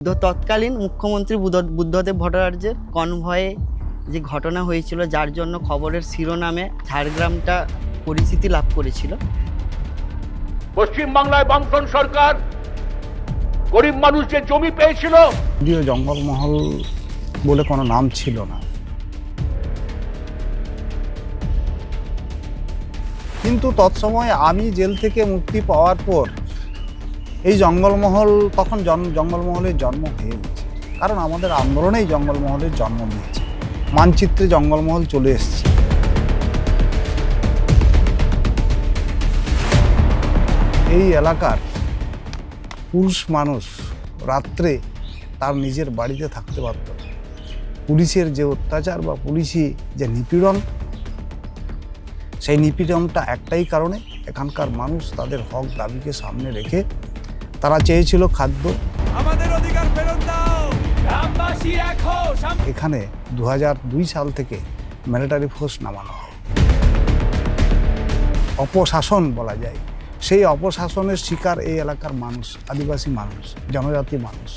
তৎকালীন মুখ্যমন্ত্রী বুদ্ধদেব ভট্টাচার্যের কনভয়ে যে ঘটনা হয়েছিল, যার জন্য খবরের শিরোনামে ঝাড়গ্রামটা পরিচিতি লাভ করেছিল। পশ্চিমবাংলায় বামফ্রন্ট সরকার গরিব মানুষ যে জমি পেয়েছিল, যদিও জঙ্গলমহল বলে কোনো নাম ছিল না, কিন্তু তৎসময় আমি জেল থেকে মুক্তি পাওয়ার পর এই জঙ্গলমহল তখন জঙ্গলমহলের জন্ম হয়ে গেছে। কারণ আমাদের আন্দোলনেই জঙ্গলমহলের জন্ম দিয়েছে, মানচিত্রে জঙ্গলমহল চলে এসেছে। এই এলাকার পুরুষ মানুষ রাত্রে তার নিজের বাড়িতে থাকতে পারত না। পুলিশের যে অত্যাচার বা পুলিশি যে নিপীড়ন, সেই নিপীড়নটা একটাই কারণে, এখানকার মানুষ তাদের হক দাবিকে সামনে রেখে তারা চেয়েছিল খাদ্য। আমাদের অধিকার ফেরত দাও, গ্রামবাসী এক হও। এখানে 2002 সাল থেকে মিলিটারি ফোর্স নামানো হয়। অপশাসন বলা যায়, সেই অপশাসনের শিকার এই এলাকার মানুষ, আদিবাসী মানুষ, জনজাতি মানুষ।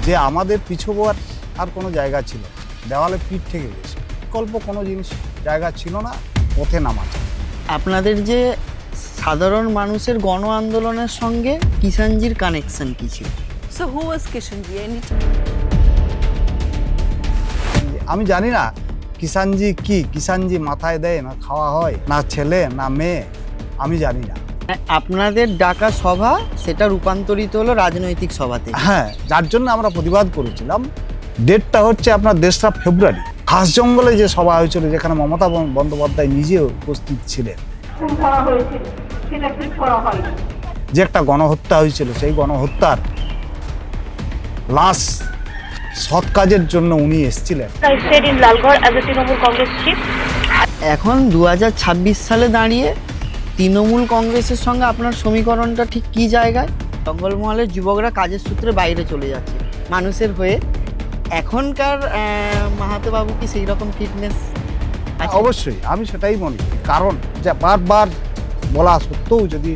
যে আমাদের পিছোবার আর কোনো জায়গা ছিল না, দেওয়ালে পিঠ থেকে গেছে, বিকল্প কোনো জিনিস জায়গা ছিল না, পথে নামা যায়। আপনাদের যে সাধারণ মানুষের গণ আন্দোলনের সঙ্গে কিষাণজির কানেকশন কি ছিল? So who was Kishanji? আমি জানি না কিষাণজি কি, কিষাণজি মাথায় দেয় না খাওয়া হয়, না ছেলে না মেয়ে, আমি জানি না। আপনাদের ডাকা সভা সেটা রূপান্তরিত হলো রাজনৈতিক সভাতে। হ্যাঁ, যার জন্য আমরা প্রতিবাদ করেছিলাম। ডেটটা হচ্ছে আপনার 3রা ফেব্রুয়ারি। খাস জঙ্গলে যে সভা হয়েছিল, যেখানে মমতা বন্দ্যোপাধ্যায় নিজে উপস্থিত ছিলেন। যে একটা গণহত্যা হয়েছিল, সেই গণহত্যার লাশ সৎ কাজের জন্য উনি এসেছিলেন। এখন 2026 সালে দাঁড়িয়ে তৃণমূল কংগ্রেসের সঙ্গে আপনার সমীকরণটা ঠিক কী জায়গায়? জঙ্গলমহলের যুবকরা কাজের সূত্রে বাইরে চলে যাচ্ছে মানুষের হয়ে। এখনকার মাহাতো বাবু কি সেই রকম ফিটনেস? অবশ্যই আমি সেটাই মনে করি। কারণ যে বারবার বলা সত্ত্বেও যদি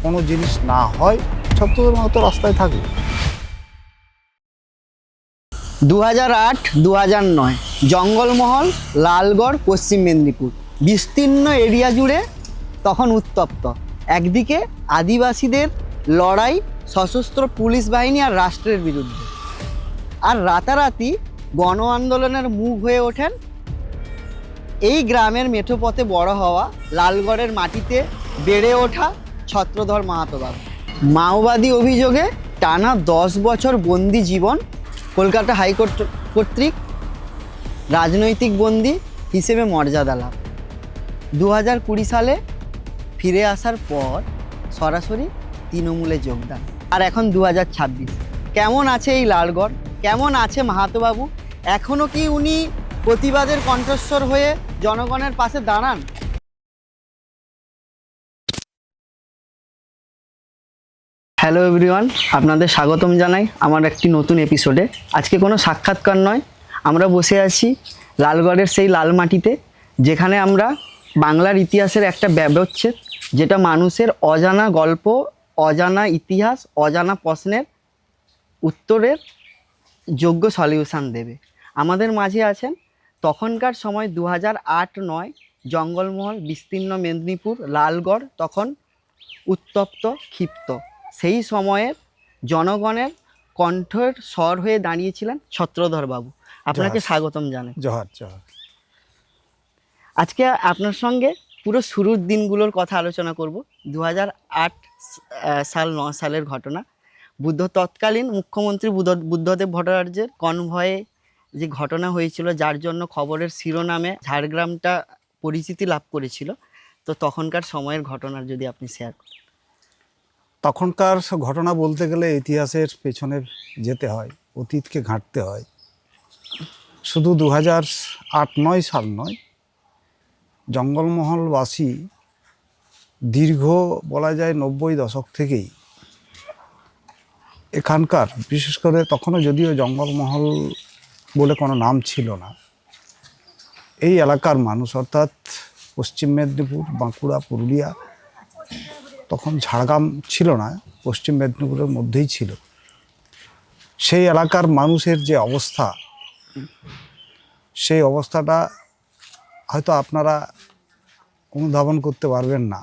কোনো জিনিস না হয়, ছাত্রদের মতো রাস্তায় থাকবে। 2008-2009 জঙ্গলমহল, লালগড়, পশ্চিম মেদিনীপুর বিস্তীর্ণ এরিয়া জুড়ে তখন উত্তপ্ত। একদিকে আদিবাসীদের লড়াই সশস্ত্র পুলিশ বাহিনী আর রাষ্ট্রের বিরুদ্ধে, আর রাতারাতি গণ আন্দোলনের মুখ হয়ে ওঠেন এই গ্রামের মেঠোপথে বড় হওয়া, লালগড়ের মাটিতে বেড়ে ওঠা ছত্রধর মাহাতো বাবু। মাওবাদী অভিযোগে টানা 10 বছর বন্দি জীবন, কলকাতা হাইকোর্ট কর্তৃক রাজনৈতিক বন্দি হিসেবে মর্যাদা লাভ। 2020 সালে ফিরে আসার পর সরাসরি তৃণমূলে যোগদান। আর এখন 2026, কেমন আছে এই লালগড়, কেমন আছে মাহাতো বাবু? এখনও কি উনি প্রতিবাদের কণ্ঠস্বর হয়ে জনগণের পাশে দাঁড়ান? হ্যালো এভরিওয়ান, আপনাদের স্বাগতম জানাই আমার একটি নতুন এপিসোডে। আজকে কোনো সাক্ষাৎকার নয়, আমরা বসে আছি লালগড়ের সেই লাল মাটিতে, যেখানে আমরা বাংলার ইতিহাসের একটা ব্যবচ্ছেদ, যেটা মানুষের অজানা গল্প, অজানা ইতিহাস, অজানা প্রশ্নের উত্তরের যোগ্য সলিউশন দেবে। আমাদের মাঝে আছেন তখনকার সময় 2008-9 জঙ্গলমহল, বিস্তীর্ণ মেদিনীপুর, লালগড় তখন উত্তপ্ত, ক্ষিপ্ত। সেই সময়ের জনগণের কণ্ঠের স্বর হয়ে দাঁড়িয়েছিলেন ছত্রধর বাবু। আপনাকে স্বাগতম জানাই। জোহার জোহার। আজকে আপনার সঙ্গে পুরো শুরুর দিনগুলোর কথা আলোচনা করব। 2008-9 সালের ঘটনা। তৎকালীন মুখ্যমন্ত্রী বুদ্ধদেব ভট্টাচার্যের কনভয়ে যে ঘটনা হয়েছিল, যার জন্য খবরের শিরোনামে ঝাড়গ্রামটা পরিচিতি লাভ করেছিল। তো তখনকার সময়ের ঘটনা যদি আপনি শেয়ার করেন। তখনকার ঘটনা বলতে গেলে ইতিহাসের পেছনে যেতে হয়, অতীতকে ঘাঁটতে হয়। শুধু 2008-9 সাল নয়, জঙ্গলমহলবাসী দীর্ঘ বলা যায় 90 দশক থেকেই এখানকার, বিশেষ করে তখনও যদিও জঙ্গলমহল বলে কোনো নাম ছিল না, এই এলাকার মানুষ, অর্থাৎ পশ্চিম মেদিনীপুর, বাঁকুড়া, পুরুলিয়া, তখন ঝাড়গ্রাম ছিল না, পশ্চিম মেদিনীপুরের মধ্যেই ছিল। সেই এলাকার মানুষের যে অবস্থা, সেই অবস্থাটা হয়তো আপনারা অনুধাবন করতে পারবেন না।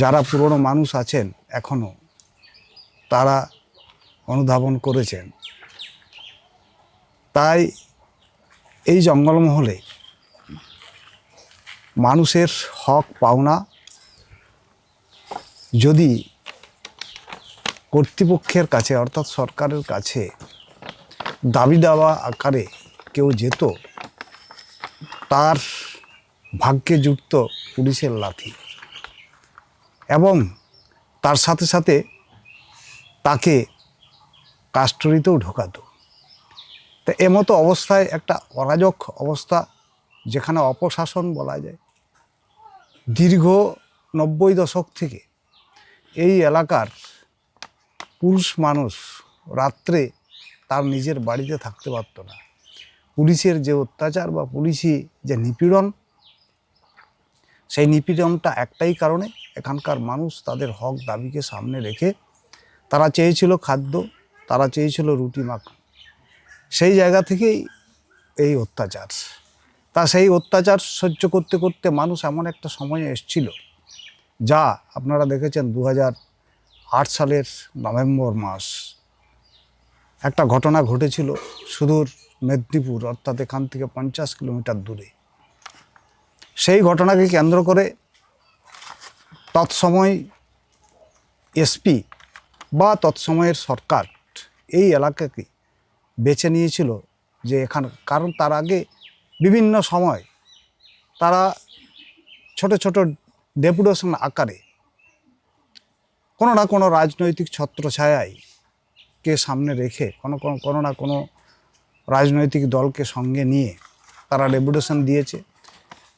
যারা পুরনো মানুষ আছেন এখনও, তারা অনুধাবন করেছেন। তাই এই জঙ্গলমহলে মানুষের হক পাওনা যদি কর্তৃপক্ষের কাছে অর্থাৎ সরকারের কাছে দাবি দেওয়া আকারে কেউ যেত, তার ভাগ্যে জুটত পুলিশের লাথি এবং তার সাথে সাথে তাকে কাস্টডিতেও ঢোকাতো। তো এমতো অবস্থায় একটা অরাজক অবস্থা, যেখানে অপশাসন বলা যায়। দীর্ঘ 90 দশক থেকে এই এলাকার পুরুষ মানুষ রাত্রে তার নিজের বাড়িতে থাকতে পারত না। পুলিশের যে অত্যাচার বা পুলিশি যে নিপীড়ন, সেই নিপীড়নটা একটাই কারণে, এখানকার মানুষ তাদের হক দাবিকে সামনে রেখে তারা চেয়েছিল খাদ্য, তারা চেয়েছিল রুটি মাখা। সেই জায়গা থেকেই এই অত্যাচার। তা সেই অত্যাচার সহ্য করতে করতে মানুষ এমন একটা সময়ে এসেছিল, যা আপনারা দেখেছেন 2008 সালের নভেম্বর মাস একটা ঘটনা ঘটেছিল সুদূর মেদিনীপুর, অর্থাৎ এখান থেকে 50 কিলোমিটার দূরে। সেই ঘটনাকে কেন্দ্র করে তৎসময় এসপি বা তৎসময়ের সরকার এই এলাকাকে বেছে নিয়েছিল যে কারণ তার আগে বিভিন্ন সময় তারা ছোট ছোট ডেপুটেশন আকারে কোনো না কোনো রাজনৈতিক ছত্রছায়ায় কে সামনে রেখে কোনো না কোনো রাজনৈতিক দলকে সঙ্গে নিয়ে তারা ডেপুটেশন দিয়েছে,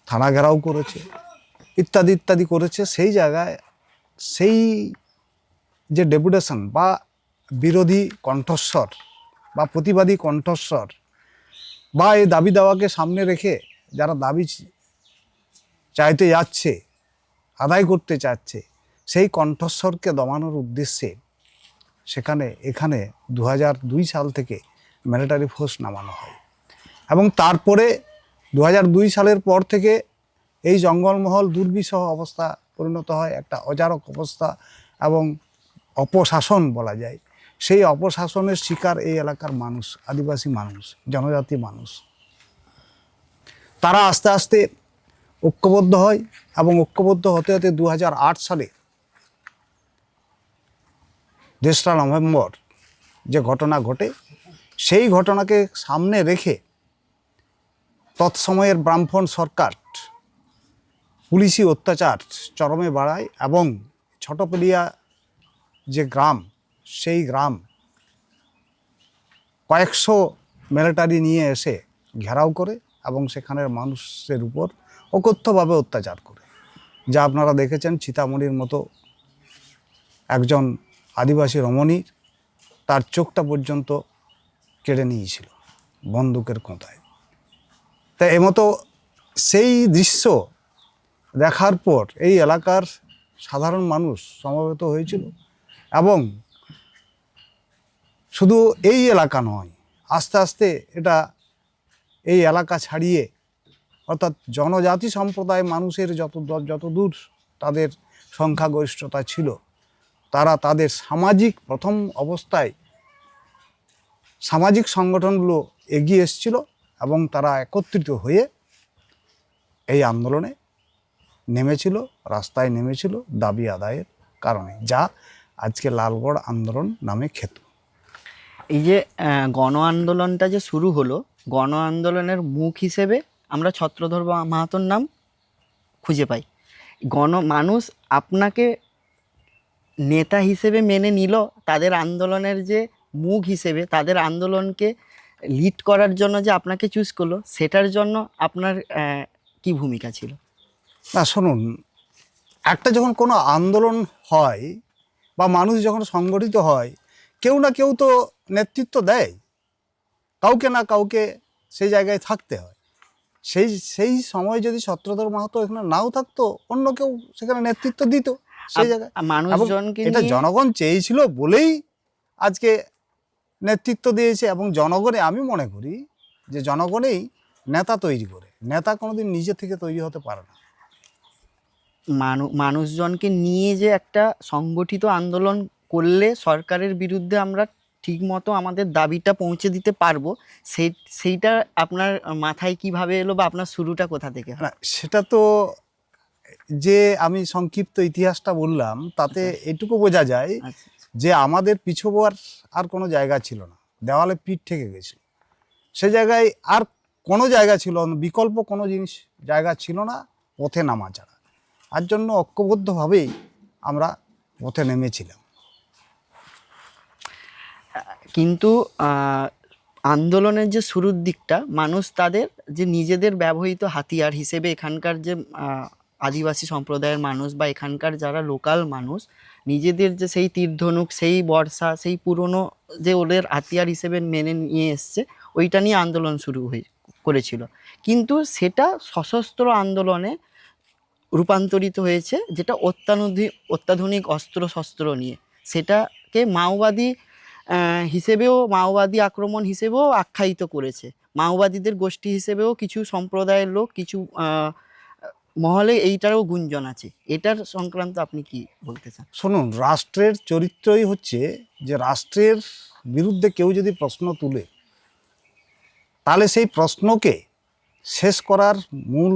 থানা ঘেরাও করেছে, ইত্যাদি ইত্যাদি করেছে। সেই জায়গায় সেই যে ডেপুটেশন বা বিরোধী কণ্ঠস্বর বা প্রতিবাদী কণ্ঠস্বর বা এই দাবি দাওয়াকে সামনে রেখে যারা দাবি চাইতে যাচ্ছে, আদায় করতে চাচ্ছে, সেই কণ্ঠস্বরকে দমানোর উদ্দেশ্যে এখানে 2002 সাল থেকে মিলিটারি ফোর্স নামানো হয় এবং তারপরে 2002 সালের পর থেকে এই জঙ্গলমহল দুর্বিষহ অবস্থা পরিণত হয় একটা অজারক অবস্থা এবং অপশাসন বলা যায়। সেই অপশাসনের শিকার এই এলাকার মানুষ, আদিবাসী মানুষ, জনজাতি মানুষ। তারা আস্তে আস্তে ঐক্যবদ্ধ হয় এবং ঐক্যবদ্ধ হতে হতে 2008 সালে 2রা নভেম্বর যে ঘটনা ঘটে, সেই ঘটনাকে সামনে রেখে তৎসময়ের বামফ্রন্ট সরকার পুলিশি অত্যাচার চরমে বাড়ায় এবং ছোটপলিয়া যে গ্রাম, সেই গ্রাম কয়েকশো মিলিটারি নিয়ে এসে ঘেরাও করে এবং সেখানের মানুষের উপর অকথ্যভাবে অত্যাচার করে। যা আপনারা দেখেছেন, চিতামণির মতো একজন আদিবাসী রমণীর তার চোখটা পর্যন্ত কেড়ে নিয়েছিল বন্দুকের কোঁতায়। তাই এমতো সেই দৃশ্য দেখার পর এই এলাকার সাধারণ মানুষ সমবেত হয়েছিল এবং শুধু এই এলাকা নয়, আস্তে আস্তে এটা এই এলাকা ছাড়িয়ে অর্থাৎ জনজাতি সম্প্রদায় মানুষের যতদূর তাদের সংখ্যাগরিষ্ঠতা ছিল, তারা তাদের সামাজিক প্রথম অবস্থায় সামাজিক সংগঠনগুলো এগিয়ে এসেছিল এবং তারা একত্রিত হয়ে এই আন্দোলনে নেমেছিল, রাস্তায় নেমেছিল দাবি আদায়ের কারণে, যা আজকে লালগড় আন্দোলন নামে খ্যাত। এই যে গণ আন্দোলনটা যে শুরু হলো, গণ আন্দোলনের মুখ হিসেবে আমরা ছত্রধর মাহাতোর নাম খুঁজে পাই। মানুষ আপনাকে নেতা হিসেবে মেনে নিল, তাদের আন্দোলনের যে মুখ হিসেবে তাদের আন্দোলনকে লিড করার জন্য যে আপনাকে চুজ করলো, সেটার জন্য আপনার কি ভূমিকা ছিল? না শুনুন, একটা যখন কোনো আন্দোলন হয় বা মানুষ যখন সংগঠিত হয়, কেউ না কেউ তো নেতৃত্ব দেয়, কাউকে না কাউকে সেই জায়গায় থাকতে হয়। সেই সময় যদি ছত্রধর মাহাতো এখানে নাও থাকতো, অন্য কেউ সেখানে নেতৃত্ব দিত সেই জায়গায়। মানুষজনকে এটা জনগণ চেয়েছিল বলেই আজকে নেতৃত্ব দিয়েছে, এবং জনগণে, আমি মনে করি যে জনগণেই নেতা তৈরি করে, নেতা কোনোদিন নিজে থেকে তৈরি হতে পারে না। মানুষজনকে নিয়ে যে একটা সংগঠিত আন্দোলন করলে সরকারের বিরুদ্ধে আমরা ঠিকমতো আমাদের দাবিটা পৌঁছে দিতে পারবো, সেইটা আপনার মাথায় কিভাবে এলো বা আপনার শুরুটা কোথা থেকে হয়? না, সেটা তো যে আমি সংক্ষিপ্ত ইতিহাসটা বললাম তাতে এটুকু বোঝা যায় আচ্ছা, যে আমাদের পিছোবার আর কোনো জায়গা ছিল না, দেওয়ালে পিঠ থেকে গেছিল। সে জায়গায় আর কোনো জায়গা ছিল না, বিকল্প কোনো জিনিস জায়গা ছিল না পথে নামা ছাড়া। আর জন্য ঐক্যবদ্ধভাবেই আমরা পথে নেমেছিলাম। কিন্তু আন্দোলনের যে শুরুর দিকটা মানুষ তাদের যে নিজেদের ব্যবহৃত হাতিয়ার হিসেবে এখানকার যে আদিবাসী সম্প্রদায়ের মানুষ বা এখানকার যারা লোকাল মানুষ নিজেদের যে সেই তীরধনুক, সেই বর্ষা, সেই পুরনো যে ওদের হাতিয়ার হিসেবে মেনে নিয়ে এসছে, ওইটা নিয়ে আন্দোলন শুরু করেছিল। কিন্তু সেটা সশস্ত্র আন্দোলনে রূপান্তরিত হয়েছে, যেটা অত্যাধুনিক অস্ত্র শস্ত্র নিয়ে। সেটাকে মাওবাদী হিসেবেও, মাওবাদী আক্রমণ হিসেবেও আখ্যায়িত করেছে। মাওবাদীদের গোষ্ঠী হিসেবেও কিছু সম্প্রদায়ের লোক, কিছু মহলে এইটারও গুঞ্জন আছে। এটার সংক্রান্ত আপনি কি বলতে চান? শুনুন, রাষ্ট্রের চরিত্রই হচ্ছে যে রাষ্ট্রের বিরুদ্ধে কেউ যদি প্রশ্ন তুলে তাহলে সেই প্রশ্নকে শেষ করার মূল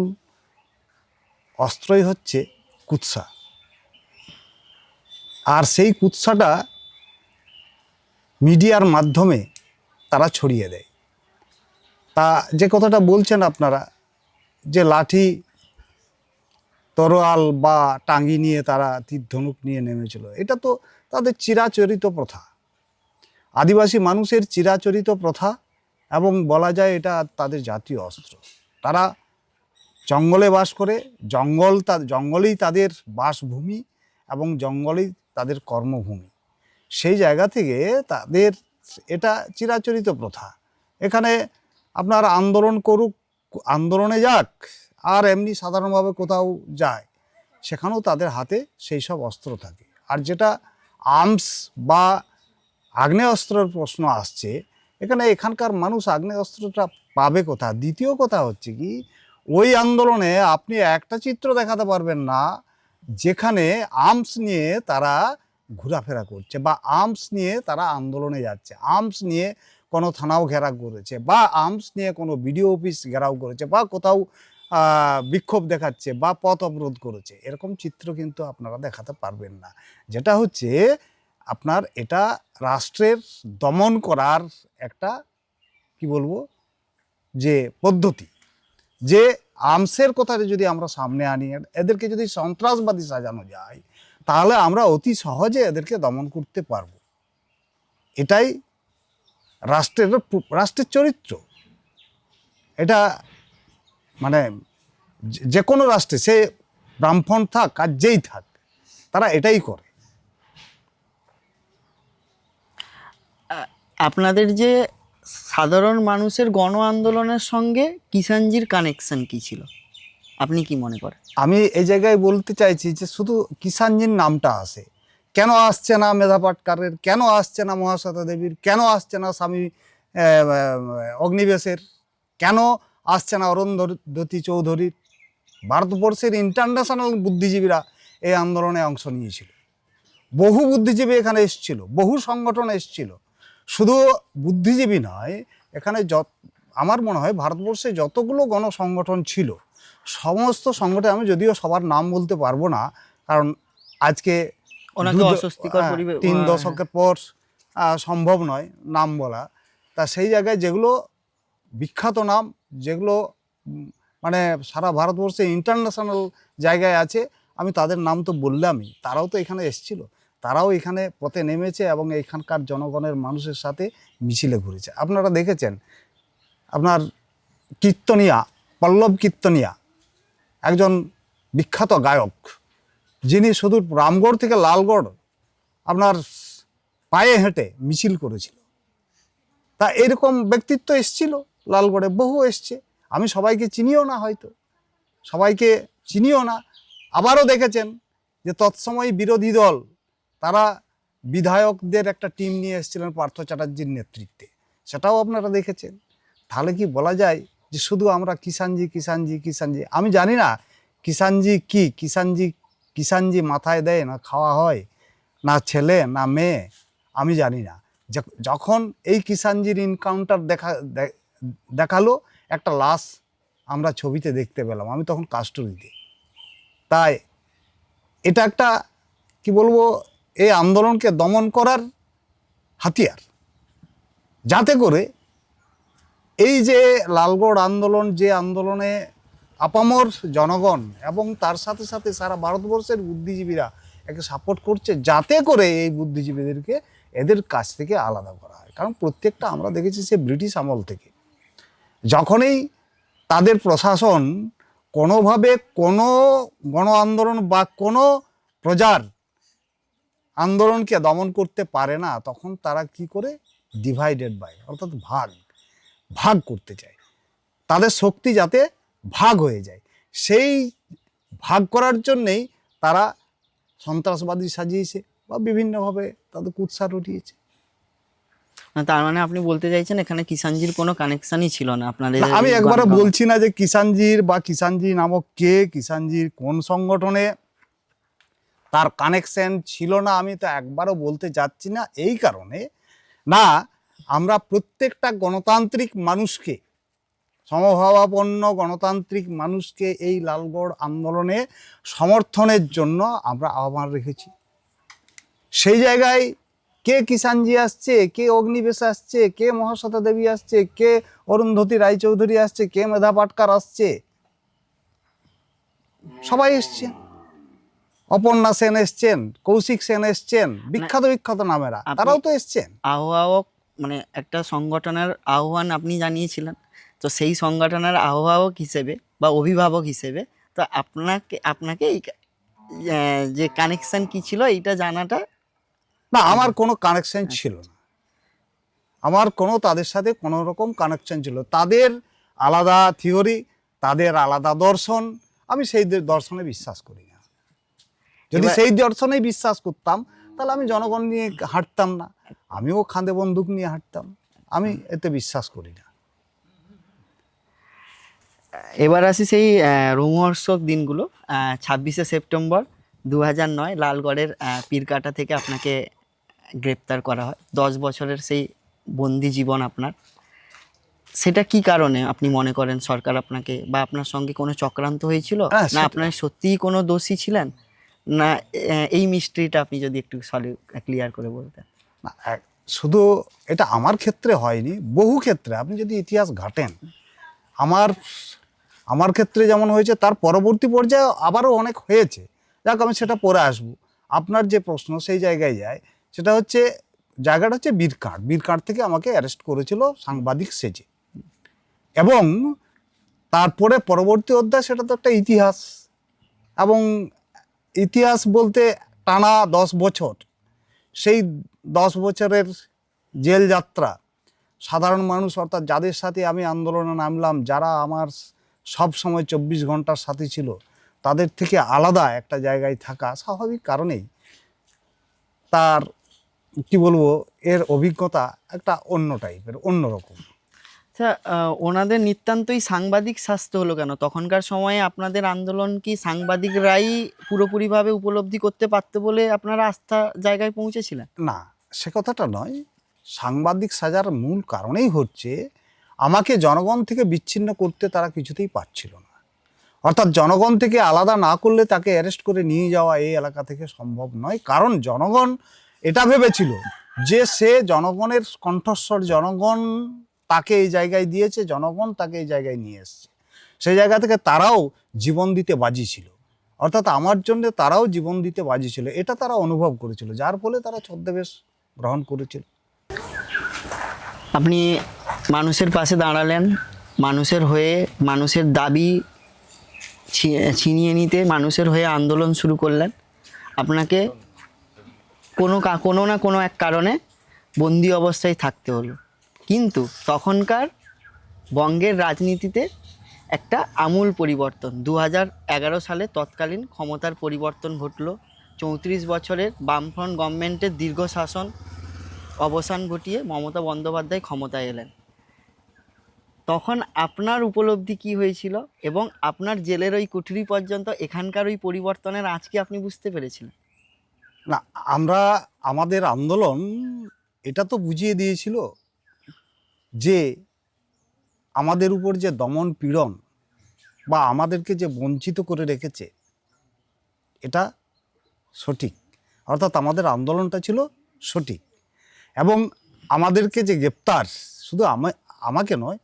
অস্ত্রই হচ্ছে কুৎসা। আর সেই কুৎসাটা মিডিয়ার মাধ্যমে তারা ছড়িয়ে দেয়। তা যে কথাটা বলছেন আপনারা, যে লাঠি তরোয়াল বা টাঙ্গি নিয়ে তারা তীর ধনুক নিয়ে নেমেছিল, এটা তো তাদের চিরাচরিত প্রথা, আদিবাসী মানুষের চিরাচরিত প্রথা, এবং বলা যায় এটা তাদের জাতীয় অস্ত্র। তারা জঙ্গলে বাস করে, জঙ্গলেই তাদের বাসভূমি এবং জঙ্গলেই তাদের কর্মভূমি। সেই জায়গা থেকে তাদের এটা চিরাচরিত প্রথা। এখানে আপনার আন্দোলন করুক, আন্দোলনে যাক, আর এমনি সাধারণভাবে কোথাও যায়, সেখানেও তাদের হাতে সেই সব অস্ত্র থাকে। আর যেটা আর্মস বা আগ্নেয়াস্ত্রের প্রশ্ন আসছে, এখানকার মানুষ আগ্নেয়াস্ত্রটা পাবে কোথা? দ্বিতীয় কথা হচ্ছে কি, ওই আন্দোলনে আপনি একটা চিত্র দেখাতে পারবেন না যেখানে আর্মস নিয়ে তারা ঘোরাফেরা করছে, বা আর্মস নিয়ে তারা আন্দোলনে যাচ্ছে, আর্মস নিয়ে কোনো থানাও ঘেরাও করেছে, বা আর্মস নিয়ে কোনো বিডিও অফিস ঘেরাও করেছে, বা কোথাও বিক্ষোভ দেখাচ্ছে বা পথ অবরোধ করেছে। এরকম চিত্র কিন্তু আপনারা দেখাতে পারবেন না। যেটা হচ্ছে আপনার এটা রাষ্ট্রের দমন করার একটা কি বলবো যে পদ্ধতি, যে আর্মসের কথা যদি আমরা সামনে আনি, এদেরকে যদি সন্ত্রাসবাদী সাজানো যায়, তাহলে আমরা অতি সহজে এদেরকে দমন করতে পারব। এটাই রাষ্ট্রের চরিত্র। এটা মানে যে কোনো রাষ্ট্রে, সে ব্রাহ্মণ থাক আর যেই থাক, তারা এটাই করে। আপনাদের যে সাধারণ মানুষের গণ আন্দোলনের সঙ্গে কিষাণজির কানেকশন কি ছিল, আপনি কি মনে করেন? আমি এই জায়গায় বলতে চাইছি যে শুধু কিষাণজির নামটা আসে, কেন আসছে না মেধা পাটকারের, কেন আসছে না মহাশ্বেতা দেবীর, কেন আসছে না স্বামী অগ্নিবেশের, কেন আসছে না অরুন্ধতী চৌধুরীর? ভারতবর্ষের ইন্টারন্যাশনাল বুদ্ধিজীবীরা এই আন্দোলনে অংশ নিয়েছিল, বহু বুদ্ধিজীবী এখানে এসেছিল, বহু সংগঠন এসেছিল। শুধু বুদ্ধিজীবী নয়, এখানে আমার মনে হয় ভারতবর্ষে যতগুলো গণসংগঠন ছিল, সমস্ত সংগঠন, আমি যদিও সবার নাম বলতে পারবো না, কারণ আজকে 3 দশকের পর সম্ভব নয় নাম বলা। তা সেই জায়গায় যেগুলো বিখ্যাত নাম, যেগুলো মানে সারা ভারতবর্ষে ইন্টারন্যাশনাল জায়গায় আছে, আমি তাদের নাম তো বললামই। তারাও তো এখানে এসেছিল, তারাও এখানে পথে নেমেছে এবং এখানকার জনগণের মানুষের সাথে মিছিলে ঘুরেছে। আপনারা দেখেছেন, আপনার কীর্তনিয়া, পল্লব কীর্তনিয়া, একজন বিখ্যাত গায়ক, যিনি শুধু রামগড় থেকে লালগড় আপনার পায়ে হেঁটে মিছিল করেছিল। তা এরকম ব্যক্তিত্ব এসছিল লালগড়ে, বহু এসছে। আমি সবাইকে চিনিও না, হয়তো সবাইকে চিনিও না। আবারও দেখেছেন যে তৎসময় বিরোধী দল তারা বিধায়কদের একটা টিম নিয়ে এসেছিলেন পার্থ চ্যাটার্জির নেতৃত্বে, সেটাও আপনারা দেখেছেন। তাহলে কি বলা যায় যে শুধু আমরা কিষাণজি কিষাণজি কিষাণজি? আমি জানি না কিষাণজি কি, কিষাণজি মাথায় দেয় না খাওয়া হয়, না ছেলে না মেয়ে, আমি জানি না। যখন এই কিষাণজির ইনকাউন্টার দেখালো, একটা লাশ আমরা ছবিতে দেখতে পেলাম, আমি তখন কাস্টডিতে। তাই এটা একটা কি বলবো, এই আন্দোলনকে দমন করার হাতিয়ার, যাতে করে এই যে লালগড় আন্দোলন, যে আন্দোলনে আপামর জনগণ এবং তার সাথে সাথে সারা ভারতবর্ষের বুদ্ধিজীবীরা একে সাপোর্ট করছে, যাতে করে এই বুদ্ধিজীবীদেরকে এদের কাছ থেকে আলাদা করা হয়। কারণ প্রত্যেকটা আমরা দেখেছি সে ব্রিটিশ আমল থেকে, যখনই তাদের প্রশাসন কোনোভাবে কোনো গণ আন্দোলন বা কোনো প্রজার আন্দোলনকে দমন করতে পারে না, তখন তারা কি করে ডিভাইডেড বাই, অর্থাৎ ভাগ করতে চায়, তাদের শক্তি যাতে ভাগ হয়ে যায়, সেই ভাগ করার জন্যেই তারা সন্ত্রাসবাদী সাজিয়েছে বা বিভিন্নভাবে তাদের কুৎসা রটিয়েছে। তার মানে আপনি বলতে চাইছেন এখানে কিষাণজির কোনো কানেকশনই ছিল না আপনাদের? আমি একবারে বলছি না যে কিষাণজির বা কিষাণজি নামক কে, কিষাণজির কোন সংগঠনে তার কানেকশন ছিল না, আমি তো একবারও বলতে যাচ্ছি না। এই কারণে না, আমরা প্রত্যেকটা গণতান্ত্রিক মানুষকে, সমভাবাপন্ন গণতান্ত্রিক মানুষকে এই লালগড় আন্দোলনে সমর্থনের জন্য আমরা আহ্বান রেখেছি। সেই জায়গায় কে কিষাণজি আসছে, কে অগ্নিবেশ আসছে, কে মহাশ্বেতা দেবী আসছে, কে অরুন্ধতী রায়চৌধুরী আসছে, কে মেধা পাটকার আসছে, সবাই এসছেন। অপর্ণা সেন এসছেন, কৌশিক সেন এসছেন, বিখ্যাত নামেরা, তারাও তো এসছেন। আহ্বায়ক মানে একটা সংগঠনের আহ্বান আপনি জানিয়েছিলেন, তো সেই সংগঠনের আহ্বায়ক হিসেবে বা অভিভাবক হিসেবে তো আপনাকে এই যে কানেকশন কি ছিল এইটা জানাটা। না, আমার কোনো কানেকশন ছিল না, আমার কোনো তাদের সাথে কোনো রকম কানেকশন ছিল। তাদের আলাদা থিওরি, তাদের আলাদা দর্শন, আমি সেই দর্শনে বিশ্বাস করি না। যদি সেই দর্শনেই বিশ্বাস করতাম তাহলে আমি জনগণ নিয়ে হাঁটতাম না, আমিও খাঁদে বন্দুক নিয়ে হাঁটতাম। আমি এতে বিশ্বাস করি না। এবার আসি সেই রোমহর্ষক দিনগুলো। 26শে সেপ্টেম্বর 2009 লালগড়ের পীরকাটা থেকে আপনাকে গ্রেপ্তার করা হয়। 10 বছরের সেই বন্দি জীবন আপনার, সেটা কি কারণে আপনি মনে করেন সরকার আপনাকে, বা আপনার সঙ্গে কোনো চক্রান্ত হয়েছিল, না আপনার সত্যিই কোনো দোষী ছিলেন, না এই মিস্ট্রিটা আপনি যদি একটু ক্লিয়ার করে বলতেন? না, শুধু এটা আমার ক্ষেত্রে হয়নি, বহু ক্ষেত্রে আপনি যদি ইতিহাস ঘাটেন, আমার ক্ষেত্রে যেমন হয়েছে তার পরবর্তী পর্যায়ে আবারও অনেক হয়েছে। যাক, আমি সেটা পরে আসবো। আপনার যে প্রশ্ন সেই জায়গায় যায়, সেটা হচ্ছে জায়গাটা হচ্ছে বীরকাঁট থেকে আমাকে অ্যারেস্ট করেছিল সাংবাদিক সেজে, এবং তারপরে পরবর্তী অধ্যায় সেটা তো একটা ইতিহাস। এবং ইতিহাস বলতে টানা 10 বছর, সেই 10 বছরের জেল যাত্রা, সাধারণ মানুষ অর্থাৎ যাদের সাথে আমি আন্দোলনে নামলাম, যারা আমার সব সময় 24 ঘন্টার সাথে ছিল, তাদের থেকে আলাদা একটা জায়গায় থাকা স্বাভাবিক কারণেই তার কি বলবো, এর অভিজ্ঞতা একটা অন্য টাইপের, অন্যরকম। আচ্ছা, ওনাদের নিতান্তই সাংবাদিক শাস্তি হলো কেন? তখনকার সময়ে আপনাদের আন্দোলন কি সাংবাদিকরাই পুরোপুরিভাবে উপলব্ধি করতে পারতো বলে আপনারা আস্থা জায়গায় পৌঁছেছিলেন? না, সে কথাটা নয়। সাংবাদিক সাজার মূল কারণেই হচ্ছে আমাকে জনগণ থেকে বিচ্ছিন্ন করতে তারা কিছুতেই পারছিল না। অর্থাৎ জনগণ থেকে আলাদা না করলে তাকে অ্যারেস্ট করে নিয়ে যাওয়া এই এলাকা থেকে সম্ভব নয়। কারণ জনগণ এটা ভেবেছিল যে সে জনগণের কণ্ঠস্বর, জনগণ তাকে এই জায়গায় দিয়েছে, জনগণ তাকে এই জায়গায় নিয়ে এসছে। সেই জায়গা থেকে তারাও জীবন দিতে বাজি ছিল, অর্থাৎ আমার জন্য তারাও জীবন দিতে বাজি ছিল, এটা তারা অনুভব করেছিল, যার ফলে তারা ছদ্মবেশ গ্রহণ করেছিল। আপনি মানুষের পাশে দাঁড়ালেন, মানুষের হয়ে মানুষের দাবি ছিনিয়ে নিতে মানুষের হয়ে আন্দোলন শুরু করলেন। আপনাকে কোনো না কোনো এক কারণে বন্দি অবস্থায় থাকতে হলো, কিন্তু তখনকার বঙ্গের রাজনীতিতে একটা আমূল পরিবর্তন। 2011 সালে তৎকালীন ক্ষমতার পরিবর্তন ঘটলো, 34 বছরের বামফ্রন্ট গভর্নমেন্টের দীর্ঘ শাসন অবসান ঘটিয়ে মমতা বন্দ্যোপাধ্যায় ক্ষমতায় এলেন। তখন আপনার উপলব্ধি কি হয়েছিল এবং আপনার জেলের ওই কুঠুরি পর্যন্ত এখানকার ওই পরিবর্তনের আঁচ কি আপনি বুঝতে পেরেছিলেন? না, আমাদের আন্দোলন এটা তো বুঝিয়ে দিয়েছিল যে আমাদের উপর যে দমন পীড়ন বা আমাদেরকে যে বঞ্চিত করে রেখেছে এটা সঠিক, অর্থাৎ আমাদের আন্দোলনটা ছিল সঠিক। এবং আমাদেরকে যে গ্রেপ্তার, শুধু আমাকে নয়,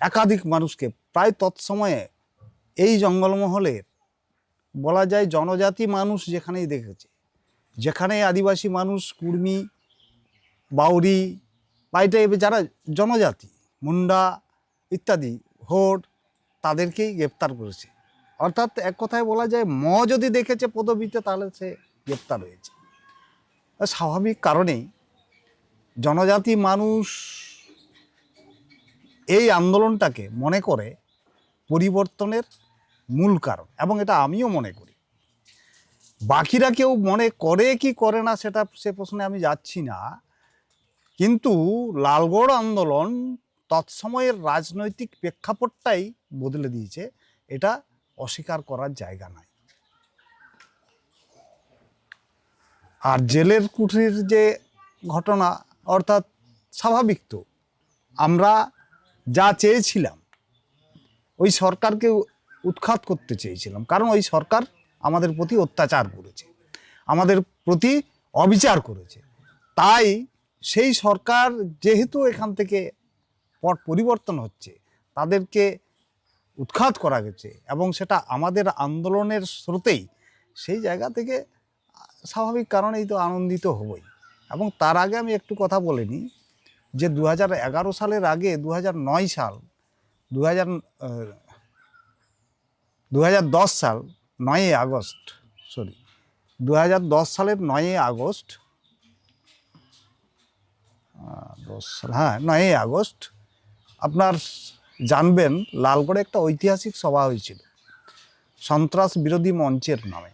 একাধিক মানুষকে, প্রায় তৎসময়ে এই জঙ্গলমহলের বলা যায় জনজাতি মানুষ যেখানেই দেখেছে, যেখানে আদিবাসী মানুষ, কুর্মী, বাউরি বা এই টাইপের যারা জনজাতি, মুন্ডা ইত্যাদি, হোড, তাদেরকেই গ্রেপ্তার করেছে। অর্থাৎ এক কথায় বলা যায় যদি দেখেছে পদবিতে তাহলে সে গ্রেপ্তার হয়েছে। স্বাভাবিক কারণেই জনজাতি মানুষ এই আন্দোলনটাকে মনে করে পরিবর্তনের মূল কারণ, এবং এটা আমিও মনে করি। বাকিরা কেউ মনে করে কি করে না সে প্রশ্নে আমি যাচ্ছি না, কিন্তু লালগড় আন্দোলন তৎসময়ের রাজনৈতিক প্রেক্ষাপটটাই বদলে দিয়েছে, এটা অস্বীকার করার জায়গা নাই। আর জেলের কুঠরির যে ঘটনা, অর্থাৎ স্বাভাবিক, তো আমরা যা চেয়েছিলাম ওই সরকারকে উৎখাত করতে চেয়েছিলাম, কারণ ওই সরকার আমাদের প্রতি অত্যাচার করেছে, আমাদের প্রতি অবিচার করেছে। তাই সেই সরকার যেহেতু এখান থেকে পট পরিবর্তন হচ্ছে, তাদেরকে উৎখাত করা গেছে এবং সেটা আমাদের আন্দোলনের স্রোতেই, সেই জায়গা থেকে স্বাভাবিক কারণেই তো আনন্দিত হবই। এবং তার আগে আমি একটু কথা বলে নিই যে 2011 সালের আগে 2009 সাল 2010 সাল 9ই আগস্ট 2010 সালের 9ই আগস্ট 9ই আগস্ট আপনার জানবেন লালগড়ে একটা ঐতিহাসিক সভা হয়েছিল সন্ত্রাস বিরোধী মঞ্চের নামে।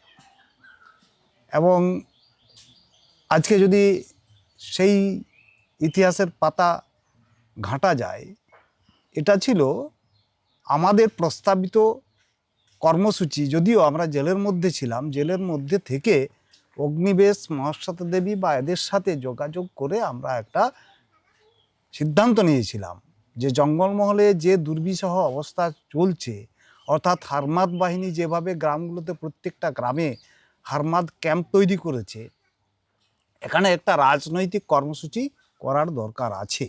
এবং আজকে যদি সেই ইতিহাসের পাতা ঘাঁটা যায়, এটা ছিল আমাদের প্রস্তাবিত কর্মসূচি। যদিও আমরা জেলের মধ্যে ছিলাম, জেলের মধ্যে থেকে অগ্নিবেশ, মহাশ্বেতা দেবী বা এদের সাথে যোগাযোগ করে আমরা একটা সিদ্ধান্ত নিয়েছিলাম যে জঙ্গলমহলে যে দুর্বিষহ অবস্থা চলছে, অর্থাৎ হারমাদ বাহিনী যেভাবে গ্রামগুলোতে প্রত্যেকটা গ্রামে হারমাদ ক্যাম্প তৈরি করেছে, এখানে একটা রাজনৈতিক কর্মসূচি করার দরকার আছে।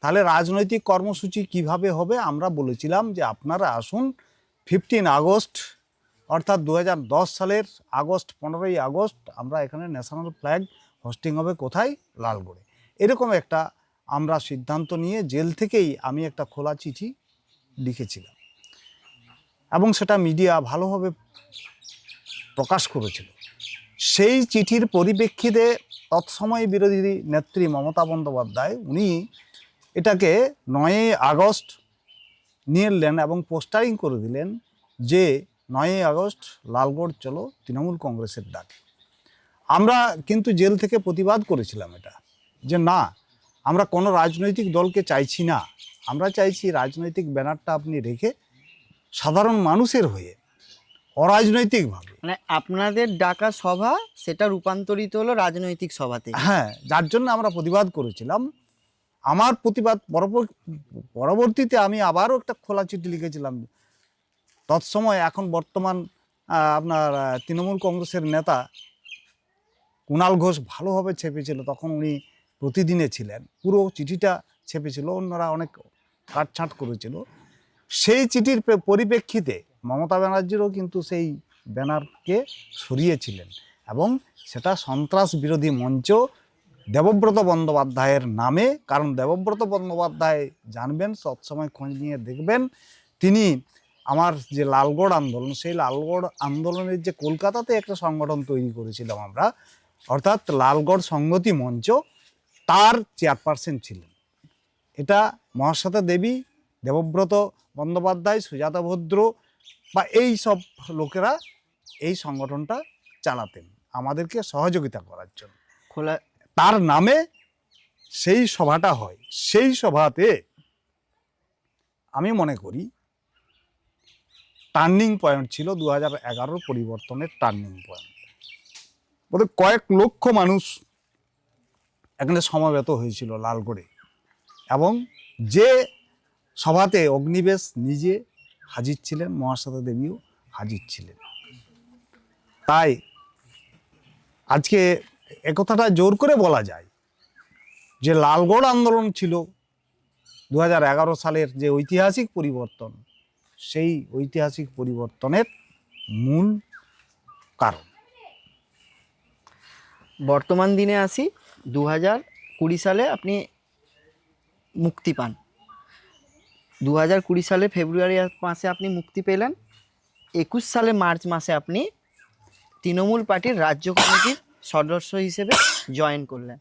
তাহলে রাজনৈতিক কর্মসূচি কিভাবে হবে? আমরা বলেছিলাম যে আপনারা আসুন 15 আগস্ট অর্থাৎ 2010 সালের 15ই আগস্ট আমরা এখানে ন্যাশনাল ফ্ল্যাগ হোস্টিং হবে। কোথায়? লালগড়ে। এরকম একটা আমরা সিদ্ধান্ত নিয়ে জেল থেকেই আমি একটা খোলা চিঠি লিখেছিলাম এবং সেটা মিডিয়া ভালোভাবে প্রকাশ করেছিল। সেই চিঠির পরিপ্রেক্ষিতে তৎসময় বিরোধী নেত্রী মমতা বন্দ্যোপাধ্যায় উনি এটাকে 9ই আগস্ট নিয়ে এলেন এবং পোস্টারিং করে দিলেন যে 9ই আগস্ট লালগড় চলো তৃণমূল কংগ্রেসের ডাকে। আমরা কিন্তু জেল থেকে প্রতিবাদ করেছিলাম এটা, যে না, আমরা কোনো রাজনৈতিক দলকে চাইছি না, আমরা চাইছি রাজনৈতিক ব্যানারটা আপনি রেখে সাধারণ মানুষের হয়ে অরাজনৈতিকভাবে, মানে আপনাদের ডাকা সভা সেটা রূপান্তরিত হলো রাজনৈতিক সভাতে। হ্যাঁ, যার জন্য আমরা প্রতিবাদ করেছিলাম। আমার প্রতিবাদ পরবর্তীতে আমি আবারও একটা খোলা চিঠি লিখেছিলাম। তৎসময় এখন বর্তমান আপনার তৃণমূল কংগ্রেসের নেতা কুণাল ঘোষ ভালোভাবে ছেপেছিল, তখন উনি প্রতিদিনে ছিলেন, পুরো চিঠিটা ছেপেছিল, অন্যরা অনেক কাটছাঁট করেছিল। সেই চিঠির পরিপ্রেক্ষিতে মমতা ব্যানার্জিরও কিন্তু সেই ব্যানারকে সরিয়েছিলেন এবং সেটা সন্ত্রাস বিরোধী মঞ্চ দেবব্রত বন্দ্যোপাধ্যায়ের নামে। কারণ দেবব্রত বন্দ্যোপাধ্যায় জানবেন, সবসময় খোঁজ নিয়ে দেখবেন, তিনি আমার যে লালগড় আন্দোলন, সেই লালগড় আন্দোলনের যে কলকাতাতে একটা সংগঠন তৈরি করেছিলাম আমরা, অর্থাৎ লালগড় সংহতি মঞ্চ, তার চেয়ারপারসন ছিলেন। এটা মহাশ্বেতা দেবী, দেবব্রত বন্দ্যোপাধ্যায়, সুজাতা ভদ্র বা এই সব লোকেরা এই সংগঠনটা চালাতেন। আমাদেরকে সহযোগিতা করার জন্য। খোলা তার নামে সেই সভাটা হয়। সেই সভাতে আমি মনে করি টার্নিং পয়েন্ট ছিল 2011 পরিবর্তনের টার্নিং পয়েন্ট। বোধহয় কয়েক লক্ষ মানুষ এখানে সমবেত হয়েছিল লালগড়ে, এবং যে সভাতে অগ্নিবেশ নিজে হাজির ছিলেন, মহাশ্বেতা দেবীও হাজির ছিলেন। তাই আজকে একথাটা জোর করে বলা যায় যে লালগড় আন্দোলন ছিল 2011 সালের যে ঐতিহাসিক পরিবর্তন, সেই ঐতিহাসিক পরিবর্তনের মূল কারণ। বর্তমান দিনে আসি, 2020 সালে আপনি মুক্তি পান। 2020 সালে ফেব্রুয়ারি মাসে আপনি মুক্তি পেলেন। 21 সালে মার্চ মাসে আপনি তৃণমূল পার্টির রাজ্য কমিটির সদস্য হিসেবে জয়েন করলেন।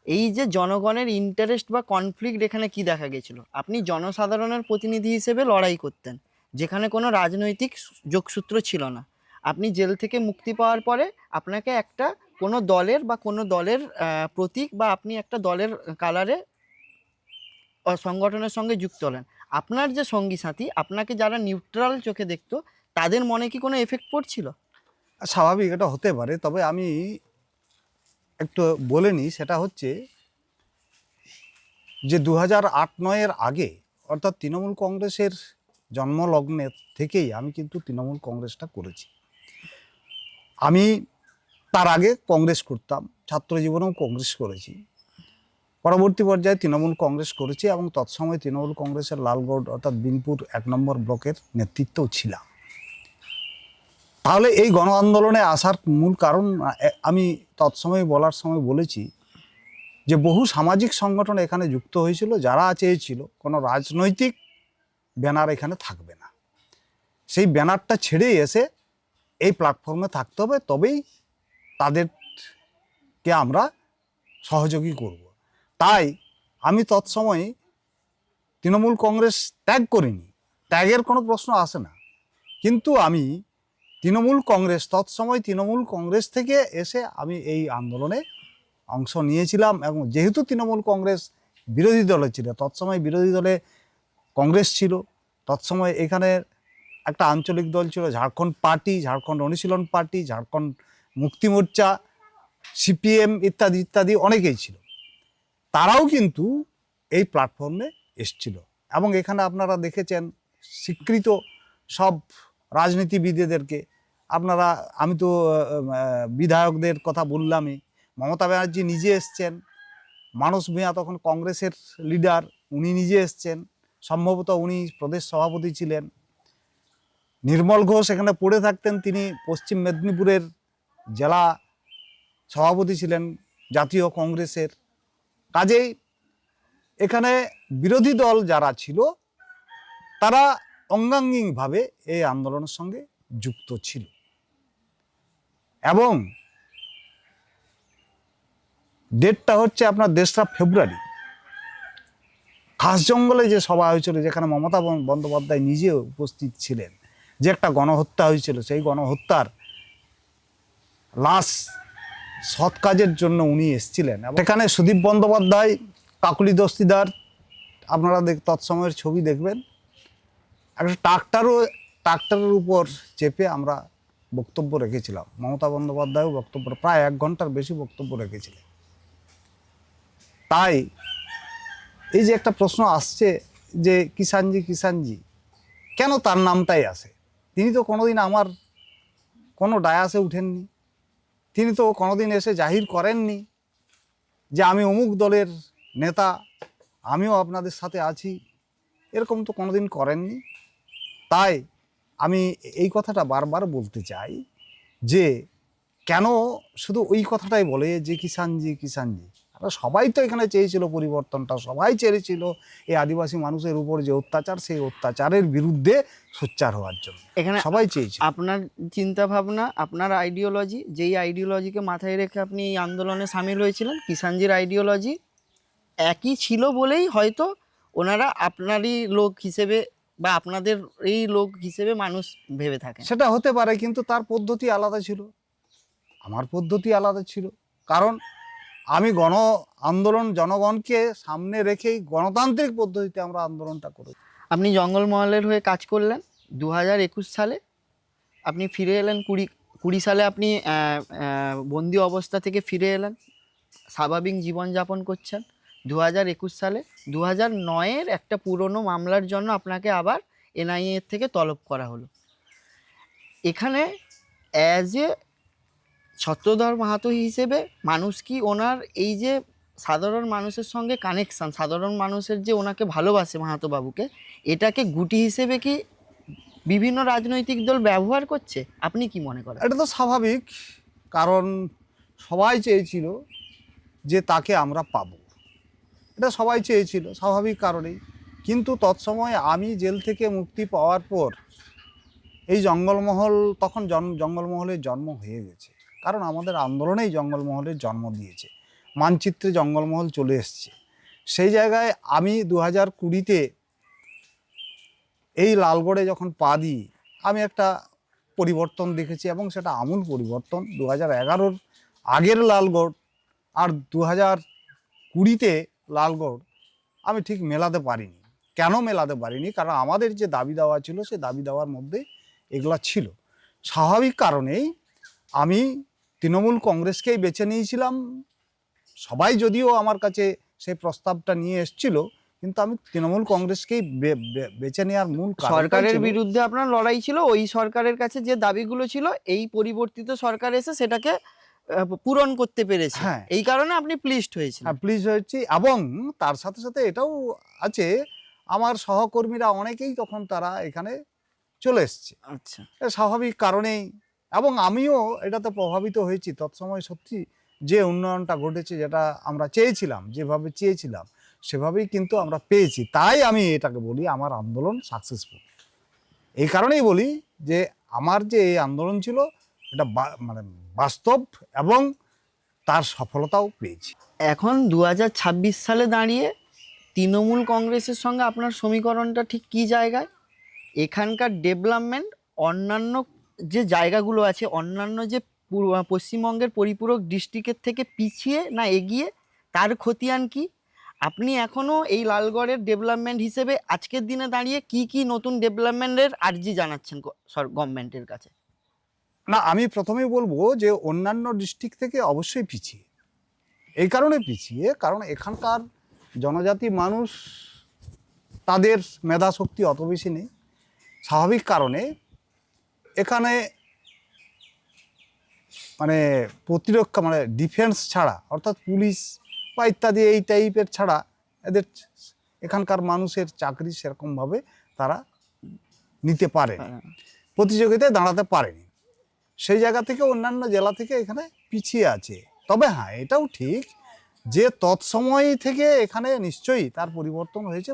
এই যে জনগণের ইন্টারেস্ট বা কনফ্লিক্ট এখানে কি দেখা গেছিল, আপনি জনসাধারণের প্রতিনিধি হিসেবে লড়াই করতেন, যেখানে কোনো রাজনৈতিক যোগসূত্র ছিল না। আপনি জেল থেকে মুক্তি পাওয়ার পরে আপনাকে একটা কোনো দলের বা কোনো দলের প্রতীক বা আপনি একটা দলের কালারে সংগঠনের সঙ্গে যুক্ত হলেন। আপনার যে সঙ্গী সাথী, আপনাকে যারা নিউট্রাল চোখে দেখতো, তাদের মনে কি কোনো এফেক্ট পড়ছিল? স্বাভাবিক, এটা হতে পারে। তবে আমি একটু বলে নিই, সেটা হচ্ছে যে 2008-09 আগে, অর্থাৎ তৃণমূল কংগ্রেসের জন্মলগ্নের থেকেই আমি কিন্তু তৃণমূল কংগ্রেসটা করেছি। আমি তার আগে কংগ্রেস করতাম, ছাত্র জীবনেও কংগ্রেস করেছি, পরবর্তী পর্যায়ে তৃণমূল কংগ্রেস করেছি, এবং তৎসময় তৃণমূল কংগ্রেসের লালগড় অর্থাৎ বিনপুর 1 নম্বর ব্লকের নেতৃত্বও ছিলাম। তাহলে এই গণ আন্দোলনে আসার মূল কারণ আমি তৎসময় বলার সময় বলেছি যে বহু সামাজিক সংগঠন এখানে যুক্ত হয়েছিল, যারা চেয়েছিল কোনো রাজনৈতিক ব্যানার এখানে থাকবে না, সেই ব্যানারটা ছেড়ে এসে এই প্ল্যাটফর্মে থাকতে হবে, তবেই তাদেরকে আমরা সহযোগী করব। তাই আমি তৎসময় তৃণমূল কংগ্রেস ত্যাগ করিনি, ত্যাগের কোনো প্রশ্ন আসে না, কিন্তু আমি তৃণমূল কংগ্রেস, তৎসময় তৃণমূল কংগ্রেস থেকে এসে আমি এই আন্দোলনে অংশ নিয়েছিলাম। এবং যেহেতু তৃণমূল কংগ্রেস বিরোধী দলে ছিল, তৎসময় বিরোধী দলে কংগ্রেস ছিল, তৎসময় এখানে একটা আঞ্চলিক দল ছিল ঝাড়খণ্ড পার্টি, ঝাড়খণ্ড অনুশীলন পার্টি, ঝাড়খণ্ড মুক্তি মোর্চা, সিপিএম ইত্যাদি ইত্যাদি অনেকেই ছিল। তারাও কিন্তু এই প্ল্যাটফর্মে এসছিল, এবং এখানে আপনারা দেখেছেন স্বীকৃত সব রাজনীতিবিদদেরকে আপনারা, আমি তো বিধায়কদের কথা বললামই, মমতা ব্যানার্জি নিজে এসছেন, মানস ভূঁইয়া তখন কংগ্রেসের লিডার, উনি নিজে এসছেন, সম্ভবত উনি প্রদেশ সভাপতি ছিলেন। নির্মল ঘোষ এখানে পড়ে থাকতেন, তিনি পশ্চিম মেদিনীপুরের জেলা সভাপতি ছিলেন জাতীয় কংগ্রেসের। কাজেই এখানে বিরোধী দল যারা ছিল তারা অঙ্গাঙ্গিকভাবে এই আন্দোলনের সঙ্গে যুক্ত ছিল। এবং ডেটটা হচ্ছে আপনার 2রা ফেব্রুয়ারি, খাস জঙ্গলে যে সভা হয়েছিল, যেখানে মমতা বন্দ্যোপাধ্যায় নিজে উপস্থিত ছিলেন, যে একটা গণহত্যা হয়েছিল, সেই গণহত্যার লাশ সৎ কাজের জন্য উনি এসেছিলেন। এখানে সুদীপ বন্দ্যোপাধ্যায়, কাকুলি দস্তিদার, আপনারা তৎসময়ের ছবি দেখবেন, একটা ট্রাক্টরের উপর চেপে আমরা বক্তব্য রেখেছিলাম। মমতা বন্দ্যোপাধ্যায়ও বক্তব্য, প্রায় 1 ঘন্টার বেশি বক্তব্য রেখেছিলেন। তাই এই যে একটা প্রশ্ন আসছে যে কিষাণজি কেন তার নামটাই আসে, তিনি তো কোনোদিন আমার কোনো ডায়াসে উঠেননি, তিনি তো কোনোদিন এসে জাহির করেননি যে আমি অমুক দলের নেতা, আমিও আপনাদের সাথে আছি, এরকম তো কোনোদিন করেননি। তাই আমি এই কথাটা বারবার বলতে চাই যে কেন শুধু ওই কথাটাই বলে যে কিষাণজি। আমরা সবাই তো এখানে চেয়েছিল পরিবর্তনটা, সবাই চেয়েছিল এই আদিবাসী মানুষের উপর যে অত্যাচার, সেই অত্যাচারের বিরুদ্ধে সোচ্চার হওয়ার জন্য এখানে সবাই চেয়েছিল। আপনার চিন্তা ভাবনা, আপনার আইডিওলজি, যেই আইডিওলজিকে মাথায় রেখে আপনি এই আন্দোলনে সামিল হয়েছিলেন, কিষাণজির আইডিওলজি একই ছিল বলেই হয়তো ওনারা আপনারই লোক হিসেবে বা আপনাদের এই লোক হিসেবে মানুষ ভেবে থাকে। সেটা হতে পারে, কিন্তু তার পদ্ধতি আলাদা ছিল। আমার পদ্ধতি আলাদা ছিল, কারণ আমি গণ আন্দোলন জনগণকে সামনে রেখেই গণতান্ত্রিক পদ্ধতিতে আমরা আন্দোলনটা করি। আপনি জঙ্গলমহলের হয়ে কাজ করলেন 2021 সালে, আপনি ফিরে এলেন 20 সালে, আপনি বন্দি অবস্থা থেকে ফিরে এলেন, স্বাভাবিক জীবনযাপন করছেন। 2021 সালে 2009-এর একটা পুরনো মামলার জন্য আপনাকে আবার এনআইএ থেকে তলব করা হলো। এখানে অ্যাজ এ ছত্রধর মাহাতো হিসেবে মানুষ কি ওনার এই যে সাধারণ মানুষের সঙ্গে কানেকশান, সাধারণ মানুষের যে ওনাকে ভালোবাসে মাহাতো বাবুকে, এটাকে গুটি হিসেবে কি বিভিন্ন রাজনৈতিক দল ব্যবহার করছে? আপনি কি মনে করেন? এটা তো স্বাভাবিক, কারণ সবাই চেয়েছিল যে তাকে আমরা পাবো, এটা সবাই চেয়েছিল স্বাভাবিক কারণেই। কিন্তু তৎসময় আমি জেল থেকে মুক্তি পাওয়ার পর এই জঙ্গলমহল, তখন জঙ্গলমহলের জন্ম হয়ে গেছে, কারণ আমাদের আন্দোলনেই জঙ্গলমহলের জন্ম দিয়েছে, মানচিত্রে জঙ্গলমহল চলে এসছে। সেই জায়গায় আমি 2020-তে এই লালগড়ে যখন পা দিই, আমি একটা পরিবর্তন দেখেছি, এবং সেটা আমূল পরিবর্তন। 2011-র আগের লালগড় আর 2020-তে লালগড় আমি ঠিক মেলাতে পারিনি। কেন মেলাতে পারিনি? কারণ আমাদের যে দাবি দাওয়া ছিল, সে দাবি দাওয়ার মধ্যে এগুলা ছিল। স্বাভাবিক কারণেই আমি তৃণমূল কংগ্রেসকেই বেছে নিয়েছিলাম। সবাই যদিও আমার কাছে সেই প্রস্তাবটা নিয়ে এসেছিল, কিন্তু আমি তৃণমূল কংগ্রেসকেই বেছে নেওয়ার মূল সরকারের বিরুদ্ধে আপনার লড়াই ছিল, ওই সরকারের কাছে যে দাবিগুলো ছিল এই পরিবর্তিত সরকার এসে সেটাকে পূরণ করতে পেরেছে। হ্যাঁ, এই কারণে আপনি প্লিজড হয়েছেন। প্লিজ হয়েছি, এবং তার সাথে সাথে এটাও আছে, আমার সহকর্মীরা অনেকেই তখন তারা এখানে চলে এসছে। আচ্ছা, স্বাভাবিক কারণেই, এবং আমিও এটাতে প্রভাবিত হয়েছি। তৎসময় সত্যি যে উন্নয়নটা ঘটেছে, যেটা আমরা চেয়েছিলাম, যেভাবে চেয়েছিলাম সেভাবেই কিন্তু আমরা পেয়েছি। তাই আমি এটাকে বলি আমার আন্দোলন সাকসেসফুল। এই কারণেই বলি যে আমার যে এই আন্দোলন ছিল এটা মানে বাস্তব, এবং তার সফলতাও পেয়েছি। এখন 2026 সালে দাঁড়িয়ে তৃণমূল কংগ্রেসের সঙ্গে আপনার সমীকরণটা ঠিক কী জায়গায়? এখানকার ডেভেলপমেন্ট অন্যান্য যে জায়গাগুলো আছে, অন্যান্য যে পশ্চিমবঙ্গের পরিপূরক ডিস্ট্রিক্টের থেকে পিছিয়ে না এগিয়ে, তার খতিয়ান কি? আপনি এখনও এই লালগড়ের ডেভেলপমেন্ট হিসেবে আজকের দিনে দাঁড়িয়ে কি কি নতুন ডেভেলপমেন্টের আর্জি জানাচ্ছেন গভর্নমেন্টের কাছে? না, আমি প্রথমেই বলবো যে অন্যান্য ডিস্ট্রিক্ট থেকে অবশ্যই পিছিয়ে। এই কারণে পিছিয়ে, কারণ এখানকার জনজাতি মানুষ, তাদের মেধা শক্তি অত বেশি নেই। স্বাভাবিক কারণে এখানে মানে প্রতিরক্ষা, মানে ডিফেন্স ছাড়া, অর্থাৎ পুলিশ বা ইত্যাদি এই টাইপের ছাড়া এদের এখানকার মানুষের চাকরি সেরকমভাবে তারা নিতে পারে, প্রতিযোগিতায় দাঁড়াতে পারেনি। সেই জায়গা থেকে অন্যান্য জেলা থেকে এখানে পিছিয়ে আছে। তবে হ্যাঁ, এটাও ঠিক যে তৎসময় থেকে এখানে নিশ্চয়ই তার পরিবর্তন হয়েছে,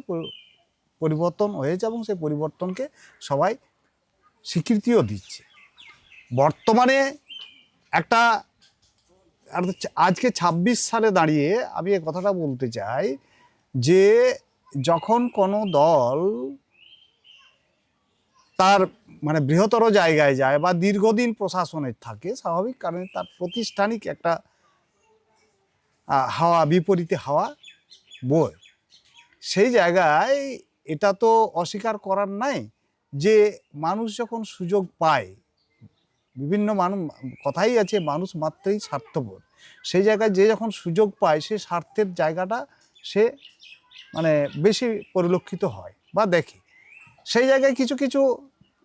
এবং সেই পরিবর্তনকে সবাই স্বীকৃতিও দিচ্ছে। বর্তমানে একটা আজকে 26 সালে দাঁড়িয়ে আমি এই কথাটা বলতে চাই যে যখন কোনো দল তার মানে বৃহত্তর জায়গায় যায় বা দীর্ঘদিন প্রশাসনের থাকে, স্বাভাবিক কারণে তার প্রাতিষ্ঠানিক একটা হাওয়া, বিপরীতে হাওয়া বয়। সেই জায়গায় এটা তো অস্বীকার করার নাই যে মানুষ যখন সুযোগ পায়, বিভিন্ন কথাই আছে, মানুষ মাত্রই স্বার্থপর। সেই জায়গায় যে যখন সুযোগ পায়, সে স্বার্থের জায়গাটা সে মানে বেশি পরিলক্ষিত হয় বা দেখে। সেই জায়গায় কিছু কিছু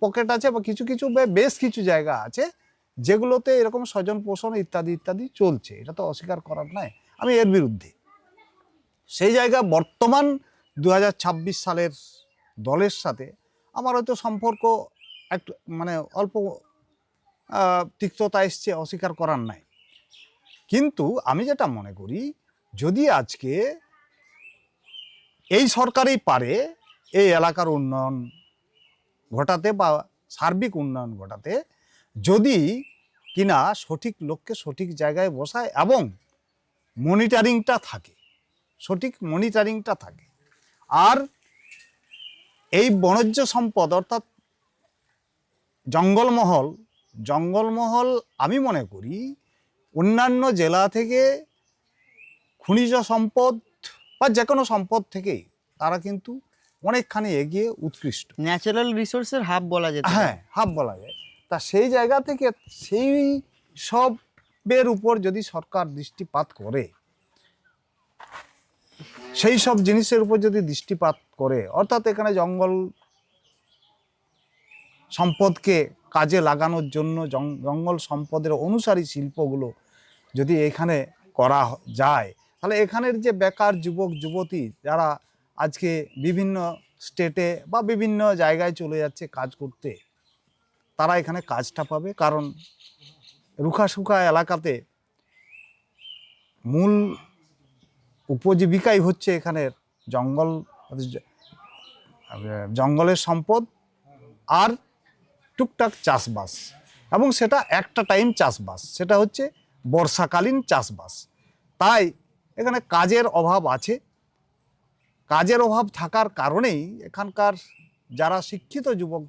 পকেট আছে বা কিছু কিছু বেশ কিছু জায়গা আছে যেগুলোতে এরকম স্বজন পোষণ ইত্যাদি ইত্যাদি চলছে, এটা তো অস্বীকার করার নাই। আমি এর বিরুদ্ধে। সেই জায়গা বর্তমান 2026 সালের দলের সাথে আমার হয়তো সম্পর্ক একটু মানে অল্প তিক্ততা এসছে, অস্বীকার করার নাই। কিন্তু আমি যেটা মনে করি, যদি আজকে এই সরকারই পারে এই এলাকার উন্নয়ন ঘটাতে বা সার্বিক উন্নয়ন ঘটাতে, যদি কিনা সঠিক লোককে সঠিক জায়গায় বসায় এবং মনিটরিংটা থাকে, সঠিক মনিটরিংটা থাকে, আর এই বনজ সম্পদ অর্থাৎ জঙ্গলমহল আমি মনে করি অন্যান্য জেলা থেকে খনিজ সম্পদ বা যে কোনো সম্পদ থেকেই তারা কিন্তু অনেকখানি এগিয়ে উৎকৃষ্ট। ন্যাচারাল রিসোর্সের হাব বলা যেতে পারে। হ্যাঁ, হাব বলা যায়। তা সেই জায়গা থেকে সেই সবের উপর যদি সরকার দৃষ্টিপাত করে, সেই সব জিনিসের উপর যদি দৃষ্টিপাত করে, অর্থাৎ এখানে জঙ্গল সম্পদকে কাজে লাগানোর জন্য জঙ্গল সম্পদের অনুসারী শিল্পগুলো যদি এখানে করা যায়, তাহলে এখানের যে বেকার যুবক যুবতী যারা আজকে বিভিন্ন স্টেটে বা বিভিন্ন জায়গায় চলে যাচ্ছে কাজ করতে, তারা এখানে কাজটা পাবে। কারণ রুখা সুখা এলাকাতে মূল উপজীবিকাই হচ্ছে এখানের জঙ্গলের সম্পদ আর টুকটাক চাষবাস, এবং সেটা একটা টাইম চাষবাস, সেটা হচ্ছে বর্ষাকালীন চাষবাস। তাই এখানে কাজের অভাব আছে। কাজের অভাব থাকার কারণেই এখানকার যারা শিক্ষিত যুবক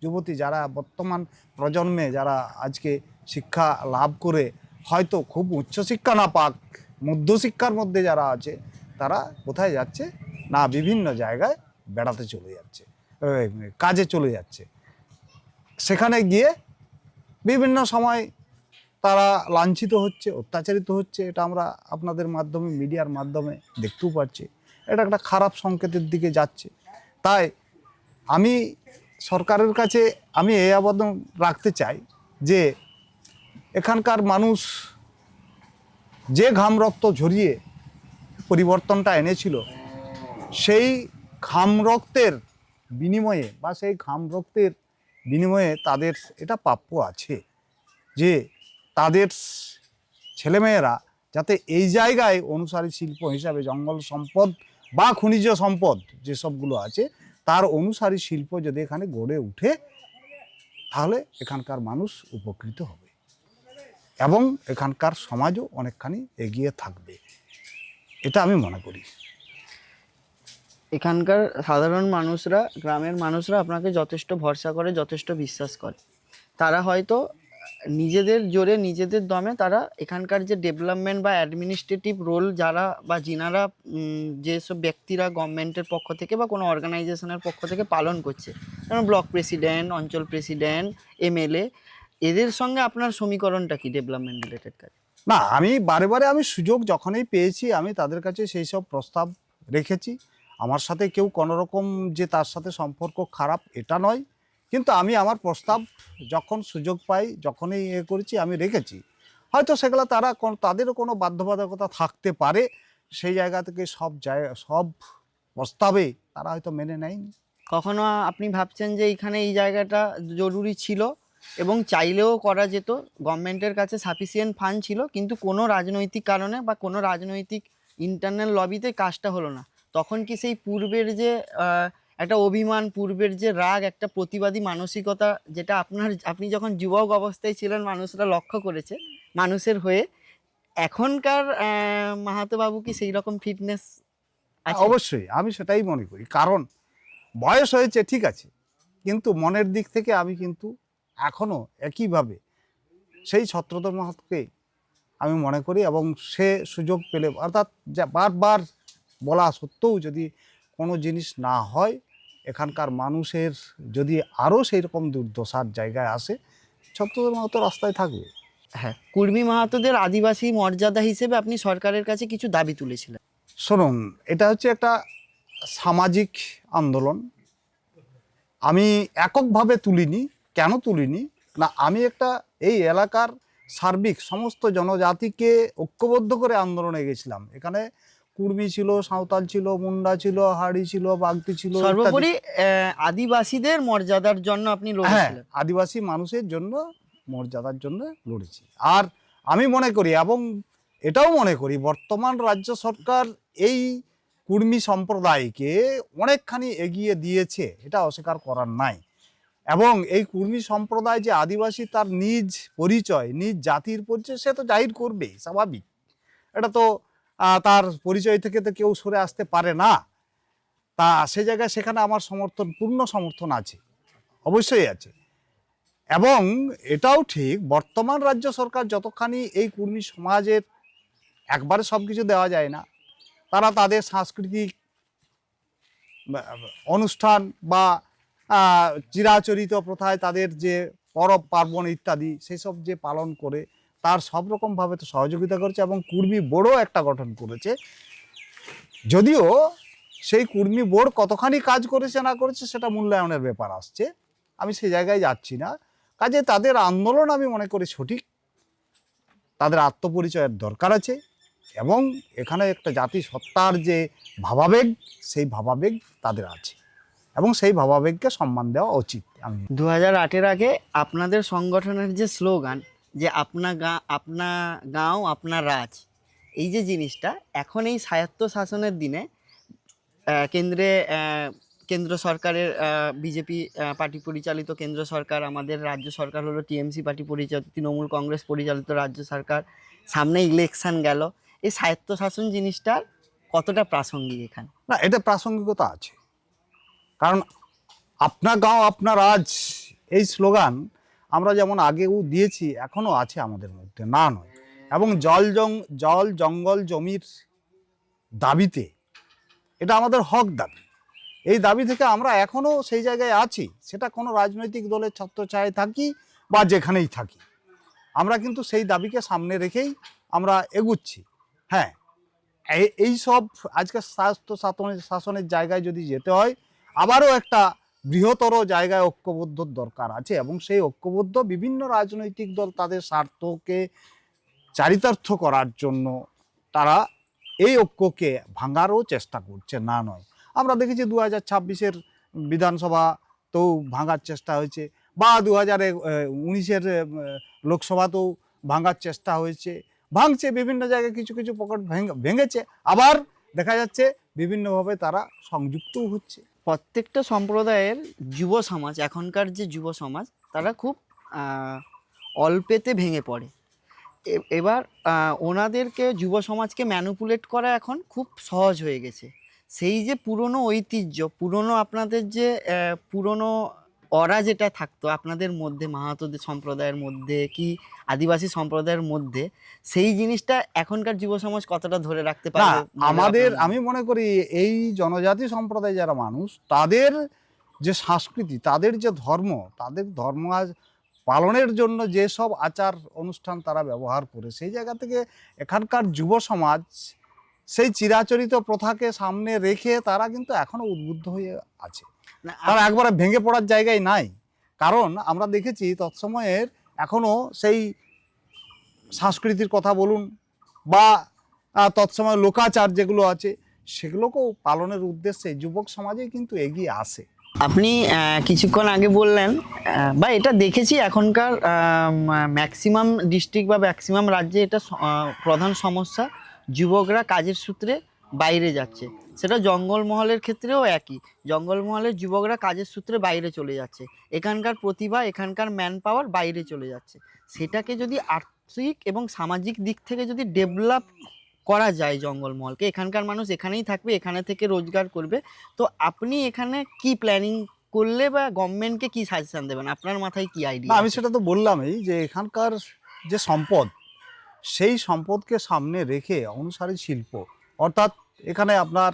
যুবতী, যারা বর্তমান প্রজন্মে যারা আজকে শিক্ষা লাভ করে হয়তো খুব উচ্চশিক্ষা না পাক, মধ্যশিক্ষার মধ্যে যারা আছে, তারা কোথায় যাচ্ছে না বিভিন্ন জায়গায় বেড়াতে চলে যাচ্ছে, কাজে চলে যাচ্ছে। সেখানে গিয়ে বিভিন্ন সময় তারা লাঞ্ছিত হচ্ছে, অত্যাচারিত হচ্ছে। এটা আমরা আপনাদের মাধ্যমে, মিডিয়ার মাধ্যমে দেখতেও পাচ্ছি। এটা একটা খারাপ সংকেতের দিকে যাচ্ছে। তাই আমি সরকারের কাছে আমি এই আবেদন রাখতে চাই যে এখানকার মানুষ যে ঘাম রক্ত ঝরিয়ে পরিবর্তনটা এনেছিল, সেই ঘাম রক্তের বিনিময়ে বা সেই ঘাম রক্তের বিনিময়ে তাদের এটা প্রাপ্য আছে যে তাদের ছেলেমেয়েরা যাতে এই জায়গায় অনুসারী শিল্প হিসাবে জঙ্গল সম্পদ বা খনিজ সম্পদ যেসবগুলো আছে তার অনুসারী শিল্প যদি এখানে গড়ে উঠে, তাহলে এখানকার মানুষ উপকৃত হবে এবং এখানকার সমাজও অনেকখানি এগিয়ে থাকবে, এটা আমি মনে করি। এখানকার সাধারণ মানুষরা, গ্রামের মানুষরা আপনাকে যথেষ্ট ভরসা করে, যথেষ্ট বিশ্বাস করে। তারা হয়তো নিজেদের জোরে, নিজেদের দমে তারা এখানকার যে ডেভেলপমেন্ট বা অ্যাডমিনিস্ট্রেটিভ রোল যারা বা যিনারা যেসব ব্যক্তিরা গভর্নমেন্টের পক্ষ থেকে বা কোনো অর্গানাইজেশনের পক্ষ থেকে পালন করছে, যেমন ব্লক প্রেসিডেন্ট, অঞ্চল প্রেসিডেন্ট, এমএলএ, এদের সঙ্গে আপনার সমীকরণটা কি ডেভেলপমেন্ট রিলেটেড কাজ? না, আমি বারে বারে আমি সুযোগ যখনই পেয়েছি আমি তাদের কাছে সেই সব প্রস্তাব রেখেছি। আমার সাথে কেউ কোনোরকম যে তার সাথে সম্পর্ক খারাপ এটা নয়, কিন্তু আমি আমার প্রস্তাব যখন সুযোগ পাই, যখনই করেছি আমি রেখেছি। হয়তো সেগুলো তাদেরও কোনো বাধ্যবাধকতা থাকতে পারে, সেই জায়গা থেকে সব প্রস্তাবে তারা হয়তো মেনে নেয়নি। কখনো আপনি ভাবছেন যে এইখানে এই জায়গাটা জরুরি ছিল এবং চাইলেও করা যেত, গভর্নমেন্টের কাছে সাফিসিয়েন্ট ফান্ড ছিল, কিন্তু কোনো রাজনৈতিক কারণে বা কোনো রাজনৈতিক ইন্টারনাল লবিতে কাজটা হলো না, তখন কি সেই পূর্বের যে একটা অভিমান, পূর্বের যে রাগ, একটা প্রতিবাদী মানসিকতা যেটা আপনি যখন যুবক অবস্থায় ছিলেন মানুষরা লক্ষ্য করেছে মানুষের হয়ে, এখনকার মাহাতো বাবু কি সেই রকম ফিটনেস আছে? অবশ্যই আমি সেটাই মনে করি। কারণ বয়স হয়েছে ঠিক আছে, কিন্তু মনের দিক থেকে আমি কিন্তু এখনও একইভাবে সেই ছত্রধর মাহাতোকে আমি মনে করি। এবং সে সুযোগ পেলে, অর্থাৎ যা বারবার বলা সত্ত্বেও যদি কোনো জিনিস না হয়, এখানকার মানুষের যদি আরও সেই রকম দুর্দশার জায়গায় আসে, ছত্রধর মাহাতো রাস্তায় থাকবে। হ্যাঁ, কুর্মী মাহাতোদের আদিবাসী মর্যাদা হিসেবে আপনি সরকারের কাছে কিছু দাবি তুলেছিলেন। শুনুন, এটা হচ্ছে একটা সামাজিক আন্দোলন। আমি এককভাবে তুলিনি। কেন তুলিনি না, আমি একটা এই এলাকার সার্বিক সমস্ত জনজাতিকে ঐক্যবদ্ধ করে আন্দোলনে গেছিলাম। এখানে কুর্মী ছিল, সাঁওতাল ছিল, মুন্ডা ছিল, হাড়ি ছিল, বাগদি ছিল, সর্বোপরি আদিবাসীদের মর্যাদার জন্য আপনি হ্যাঁ, লড়েছিলেন। আদিবাসী মানুষের জন্য মর্যাদার জন্য লড়েছি। আর আমি মনে করি এবং এটাও মনে করি বর্তমান রাজ্য সরকার এই কুর্মী সম্প্রদায়কে অনেকখানি এগিয়ে দিয়েছে, এটা অস্বীকার করার নাই। এবং এই কুর্মী সম্প্রদায় যে আদিবাসী, তার নিজ পরিচয়, নিজ জাতির পরিচয় সে তো জাহির করবেই, স্বাভাবিক। এটা তো তার পরিচয় থেকে তো কেউ সরে আসতে পারে না। তা সে জায়গায় সেখানে আমার পূর্ণ সমর্থন আছে, অবশ্যই আছে। এবং এটাও ঠিক, বর্তমান রাজ্য সরকার যতখানি এই কুর্মী সমাজের একবারে সব কিছু দেওয়া যায় না, তারা তাদের সাংস্কৃতিক অনুষ্ঠান বা চিরাচরিত প্রথায় তাদের যে পরব পার্বণ ইত্যাদি সেই সব যে পালন করে তার সব রকমভাবে তো সহযোগিতা করছে, এবং কুর্মী বোর্ডও একটা গঠন করেছে। যদিও সেই কুর্মী বোর্ড কতখানি কাজ করেছে না করেছে সেটা মূল্যায়নের ব্যাপার আসছে, আমি সেই জায়গায় যাচ্ছি না। কাজে তাদের আন্দোলন আমি মনে করি সঠিক, তাদের আত্মপরিচয়ের দরকার আছে, এবং এখানে একটা জাতি সত্তার যে ভাবাবেগ সেই ভাবাবেগ তাদের আছে, এবং সেই ভাবাবেগকে সম্মান দেওয়া উচিত। আমি 2008-এর আগে আপনাদের সংগঠনের যে স্লোগান যে আপনা গাঁও আপনার রাজ, এই যে জিনিসটা এখন এই স্বায়ত্ত শাসনের দিনে কেন্দ্র সরকারের বিজেপি পার্টি পরিচালিত কেন্দ্র সরকার, আমাদের রাজ্য সরকার হলো টিএমসি পার্টি পরিচালিত, তৃণমূল কংগ্রেস পরিচালিত রাজ্য সরকার, সামনে ইলেকশন গেল, এই স্বায়ত্ত শাসন জিনিসটার কতটা প্রাসঙ্গিক এখানে? না, এটা প্রাসঙ্গিকতা আছে, কারণ আপনা গাঁও আপনার রাজ এই স্লোগান আমরা যেমন আগেও দিয়েছি এখনও আছে আমাদের মধ্যে, না নয়। এবং জল জঙ্গল জমির দাবিতে, এটা আমাদের হক দাবি, এই দাবি থেকে আমরা এখনও সেই জায়গায় আছি, সেটা কোনো রাজনৈতিক দলের ছত্রছায়ায় থাকি বা যেখানেই থাকি, আমরা কিন্তু সেই দাবিকে সামনে রেখেই আমরা এগুচ্ছি। হ্যাঁ, এই সব আজকে স্বাস্থ্য শাসনের জায়গায় যদি যেতে হয়, আবারও একটা বৃহত্তর জায়গায় ঐক্যবদ্ধর দরকার আছে, এবং সেই ঐক্যবদ্ধ বিভিন্ন রাজনৈতিক দল তাদের স্বার্থকে চারিতার্থ করার জন্য তারা এই ঐক্যকে ভাঙারও চেষ্টা করছে, না নয়। আমরা দেখেছি 2026-এর বিধানসভাতেও ভাঙার চেষ্টা হয়েছে, বা 2019-এর লোকসভাতেও ভাঙার চেষ্টা হয়েছে, ভাঙছে বিভিন্ন জায়গায়, কিছু কিছু পকেট ভেঙেছে, আবার দেখা যাচ্ছে বিভিন্নভাবে তারা সংযুক্তও হচ্ছে। প্রত্যেকটা সম্প্রদায়ের যুব সমাজ, এখনকার যে যুব সমাজ, তারা খুব অল্পেতে ভেঙে পড়ে। এবার ওনাদেরকে, যুব সমাজকে ম্যানুপুলেট করা এখন খুব সহজ হয়ে গেছে। সেই যে পুরনো ঐতিহ্য, পুরনো আপনাদের যে পুরনো অরা যেটা থাকতো আপনাদের মধ্যে, মাহাতোদের সম্প্রদায়ের মধ্যে কি আদিবাসী সম্প্রদায়ের মধ্যে, সেই জিনিসটা এখনকার যুব সমাজ কতটা ধরে রাখতে না, পারে? আমাদের, আমি মনে করি এই জনজাতি সম্প্রদায় যারা মানুষ, তাদের যে সংস্কৃতি, তাদের যে ধর্ম, তাদের ধর্ম পালনের জন্য যেসব আচার অনুষ্ঠান তারা ব্যবহার করে, সেই জায়গা থেকে এখানকার যুব সমাজ সেই চিরাচরিত প্রথাকে সামনে রেখে তারা কিন্তু এখনো উদ্বুদ্ধ হয়ে আছে, তারা একবারে ভেঙে পড়ার জায়গায় নাই। কারণ আমরা দেখেছি তৎসময়ের এখনো সেই সংস্কৃতির কথা বলুন বা তৎসময় লোকাচার যেগুলো আছে, সেগুলোকেও পালনের উদ্দেশ্যে যুবক সমাজে কিন্তু এগিয়ে আসে। আপনি কিছুক্ষণ আগে বললেন, বা এটা দেখেছি এখনকার ম্যাক্সিমাম ডিস্ট্রিক্ট বা ম্যাক্সিমাম রাজ্যে এটা প্রধান সমস্যা, যুবকরা কাজের সূত্রে বাইরে যাচ্ছে। সেটা জঙ্গলমহলের ক্ষেত্রেও একই, জঙ্গলমহলের যুবকরা কাজের সূত্রে বাইরে চলে যাচ্ছে, এখানকার প্রতিভা, এখানকার ম্যান পাওয়ার বাইরে চলে যাচ্ছে। সেটাকে যদি আর্থিক এবং সামাজিক দিক থেকে যদি ডেভেলপ করা যায় জঙ্গলমহলকে, এখানকার মানুষ এখানেই থাকবে, এখানে থেকে রোজগার করবে, তো আপনি এখানে কি প্ল্যানিং করলে বা গভর্নমেন্টকে কি সাজেশন দেবেন? আপনার মাথায় কি আইডিয়া? আমি সেটা তো বললামই যে এখানকার যে সম্পদ, সেই সম্পদকে সামনে রেখে অনুসারী শিল্প, অর্থাৎ এখানে আপনার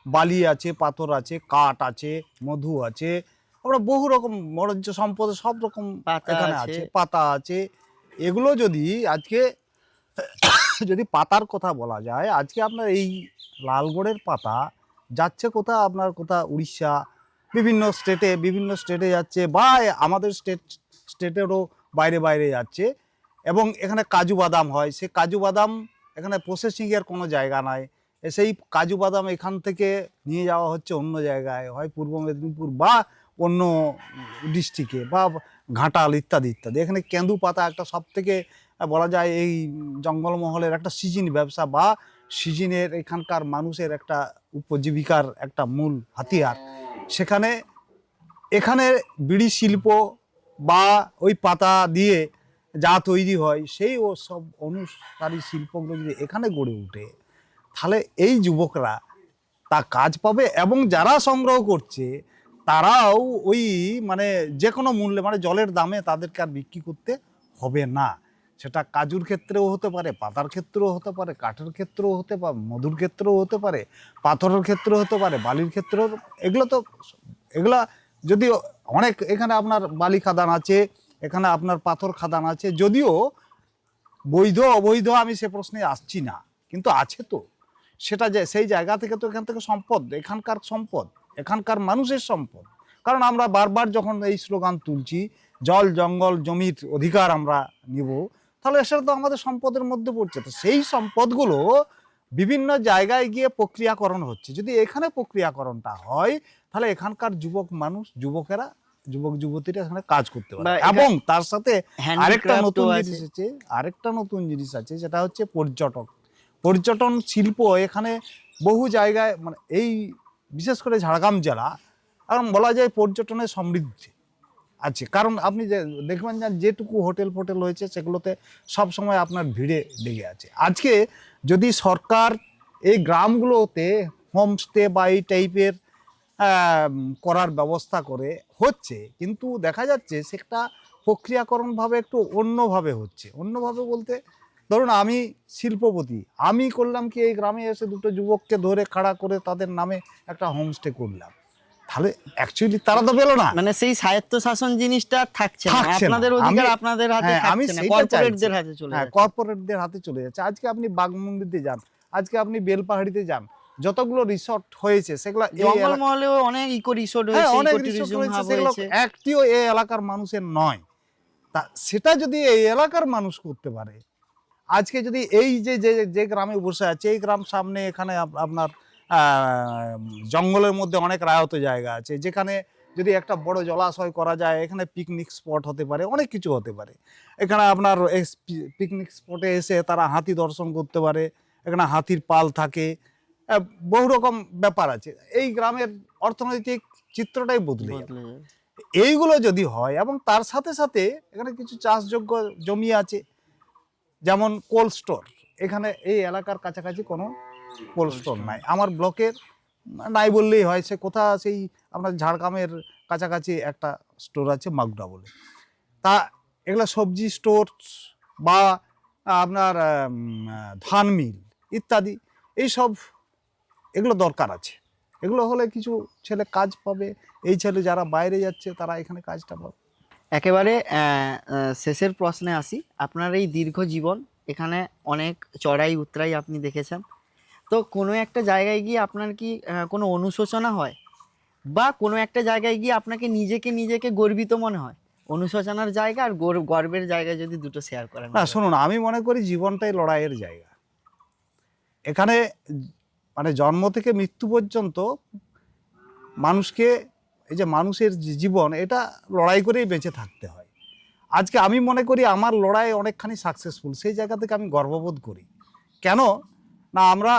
বালি আছে, পাথর আছে, কাঠ আছে, মধু আছে, আমরা বহু রকম মরজ্য সম্পদ, সব রকম এখানে আছে, পাতা আছে, এগুলো যদি আজকে যদি পাতার কথা বলা যায়, আজকে আপনার এই লালগড়ের পাতা যাচ্ছে কোথা, আপনার কোথা উড়িষ্যা, বিভিন্ন স্টেটে যাচ্ছে, বা আমাদের স্টেটেরও বাইরে বাইরে যাচ্ছে, এবং এখানে কাজু বাদাম হয়, সে কাজু বাদাম এখানে প্রসেসিংয়ের কোনো জায়গা নাই, সেই কাজু বাদাম এখান থেকে নিয়ে যাওয়া হচ্ছে অন্য জায়গায়, হয় পূর্ব মেদিনীপুর বা অন্য ডিস্ট্রিক্টে বা ঘাটাল ইত্যাদি ইত্যাদি। এখানে কেঁদু পাতা একটা সব থেকে বলা যায় এই জঙ্গলমহলের একটা সিজন ব্যবসা বা সিজনের এখানকার মানুষের একটা উপজীবিকার একটা মূল হাতিয়ার। এখানে বিড়ি শিল্প বা ওই পাতা দিয়ে যা তৈরি হয়, সেই ও সব অনুসারী শিল্পগুলো যদি এখানে গড়ে ওঠে, তাহলে এই যুবকরা তা কাজ পাবে, এবং যারা সংগ্রহ করছে তারাও ওই মানে যে কোনো মূল্যে মানে জলের দামে তাদেরকে আর বিক্রি করতে হবে না। সেটা কাজুর ক্ষেত্রেও হতে পারে, পাতার ক্ষেত্রেও হতে পারে, কাঠের ক্ষেত্রেও হতে পারে, মধুর ক্ষেত্রেও হতে পারে, পাথরের ক্ষেত্রেও হতে পারে, বালির ক্ষেত্রেও। এগুলা যদিও অনেক, এখানে আপনার বালি খাদান আছে, এখানে আপনার পাথর খাদান আছে, যদিও বৈধ অবৈধ আমি সে প্রশ্নে আসছি না, কিন্তু আছে তো। সেটা যে সেই জায়গা থেকে তো এখান থেকে সম্পদ, এখানকার সম্পদ, এখানকার মানুষের সম্পদ। কারণ আমরা বারবার যখন এই স্লোগান তুলছি জল জঙ্গল জমির অধিকার আমরা নিব, তাহলে সেটা তো আমাদের সম্পদের মধ্যে পড়ছে। তো সেই সম্পদগুলো বিভিন্ন জায়গায় গিয়ে প্রক্রিয়াকরণ হচ্ছে। যদি এখানে প্রক্রিয়াকরণটা হয় তাহলে এখানকার যুবকেরা যুবক যুবতীরা এখানে কাজ করতে পারে। এবং তার সাথে আরেকটা নতুন জিনিস আছে, যেটা হচ্ছে পর্যটন শিল্প। এখানে বহু জায়গায় মানে এই বিশেষ করে ঝাড়গ্রাম জেলা এখন বলা যায় পর্যটনের সমৃদ্ধি আছে। কারণ আপনি যে দেখবেন যেটুকু হোটেল ফোটেল হয়েছে সেগুলোতে সব সময় আপনার ভিড়ে লেগে আছে। আজকে যদি সরকার এই গ্রামগুলোতে হোমস্টে বা এই টাইপের করার ব্যবস্থা করে হচ্ছে, কিন্তু দেখা যাচ্ছে সেটা প্রক্রিয়াকরণভাবে একটু অন্যভাবে হচ্ছে। অন্যভাবে বলতে ধরুন আমি শিল্পপতি, আমি করলাম কি এই গ্রামে এসে দুটো যুবককে ধরে খাড়া করে তাদের নামে একটা হোমস্টে করলাম, তাহলে অ্যাকচুয়ালি তারা তো পেলো না। মানে সেই স্বায়ত্ত শাসন জিনিসটা থাকছে না, আপনাদের অধিকার আপনাদের হাতে থাকছে না, কর্পোরেটদের হাতে চলে যাচ্ছে। কর্পোরেটদের হাতে চলে যাচ্ছে। আজকে আপনি বাগমুন্ডিতে যান, আজকে আপনি বেলপাহাড়িতে যান, যতগুলো রিসর্ট হয়েছে সেগুলো জঙ্গলমহলেও অনেক ইকো রিসর্ট হয়েছে, অনেক ইকো রিসর্ট ট্যুরিজম হয়েছে, হাব সেগুলো হয়েছে। একটিও এই এলাকার মানুষের নয়। তা সেটা যদি এই এলাকার মানুষ করতে পারে, আজকে যদি এই যে যে যে গ্রামে বসে আছে এই গ্রাম সামনে এখানে আপনার জঙ্গলের মধ্যে অনেক রায়ত জায়গা আছে, যেখানে যদি একটা বড় জলাশয় করা যায়, এখানে পিকনিক স্পট হতে পারে, অনেক কিছু হতে পারে। এখানে আপনার পিকনিক স্পটে এসে তারা হাতি দর্শন করতে পারে, এখানে হাতির পাল থাকে, বহু রকম ব্যাপার আছে। এই গ্রামের অর্থনৈতিক চিত্রটাই বদলে যাবে এইগুলো যদি হয়। এবং তার সাথে সাথে এখানে কিছু চাষযোগ্য জমি আছে, যেমন কোল্ড স্টোর। এখানে এই এলাকার কাছাকাছি কোনো কোল্ড স্টোর নাই, আমার ব্লকের নাই বললেই হয়। সে কোথা সেই আপনার ঝাড়গ্রামের কাছাকাছি একটা স্টোর আছে মাগুরা বলে। তা এগুলো সবজি স্টোর বা আপনার ধান মিল ইত্যাদি এইসব, এগুলো দরকার আছে। এগুলো হলে কিছু ছেলে কাজ পাবে, এই ছেলে যারা বাইরে যাচ্ছে তারা এখানে কাজটা পাবে। একেবারে শেষের প্রশ্নে আসি। আপনার এই দীর্ঘ জীবন, এখানে অনেক চড়াই উতরাই আপনি দেখেছেন, তো কোনো একটা জায়গায় গিয়ে আপনার কি কোনো অনুশোচনা হয়, বা কোনো একটা জায়গায় গিয়ে আপনাকে নিজেকে গর্বিত মনে হয়? অনুশোচনার জায়গা আর গর্বের জায়গা যদি দুটো শেয়ার করেন। না শুনুন, আমি মনে করি জীবনটাই লড়াইয়ের জায়গা। এখানে মানে জন্ম থেকে মৃত্যু পর্যন্ত মানুষকে, এই যে মানুষের জীবন, এটা লড়াই করেই বেঁচে থাকতে হয়। আজকে আমি মনে করি আমার লড়াই অনেকখানি সাকসেসফুল, সেই জায়গা থেকে আমি গর্ববোধ করি। কেন না, আমরা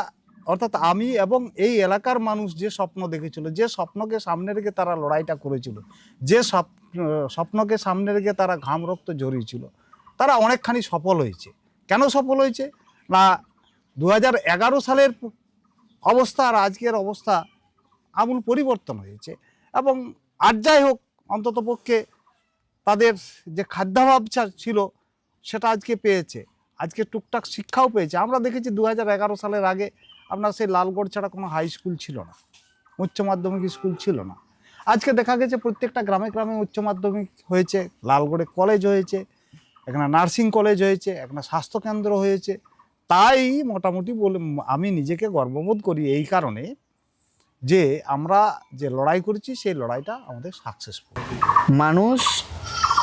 অর্থাৎ আমি এবং এই এলাকার মানুষ যে স্বপ্ন দেখেছিল, যে স্বপ্নকে সামনে রেখে তারা লড়াইটা করেছিল, যে স্বপ্নকে সামনে রেখে তারা ঘাম রক্ত ঝরিয়েছিল, তারা অনেকখানি সফল হয়েছে। কেন সফল হয়েছে না, 2011 সালের অবস্থা আর আজকের অবস্থা আমূল পরিবর্তন হয়েছে। এবং আর যাই হোক, অন্তত পক্ষে তাদের যে খাদ্যাভাব ছিল সেটা আজকে পেয়েছে, আজকে টুকটাক শিক্ষাও পেয়েছে। আমরা দেখেছি 2011 সালের আগে আপনার সেই লালগড় ছাড়া কোনো হাই স্কুল ছিল না, উচ্চ মাধ্যমিক স্কুল ছিল না। আজকে দেখা গেছে প্রত্যেকটা গ্রামে গ্রামে উচ্চ মাধ্যমিক হয়েছে, লালগড়ে কলেজ হয়েছে, এখানে নার্সিং কলেজ হয়েছে, এখানে স্বাস্থ্যকেন্দ্র হয়েছে। তাই মোটামুটি বলে আমি নিজেকে গর্ববোধ করি এই কারণে যে আমরা যে লড়াই করেছি সেই লড়াইটা আমাদের সাকসেসফুল। মানুষ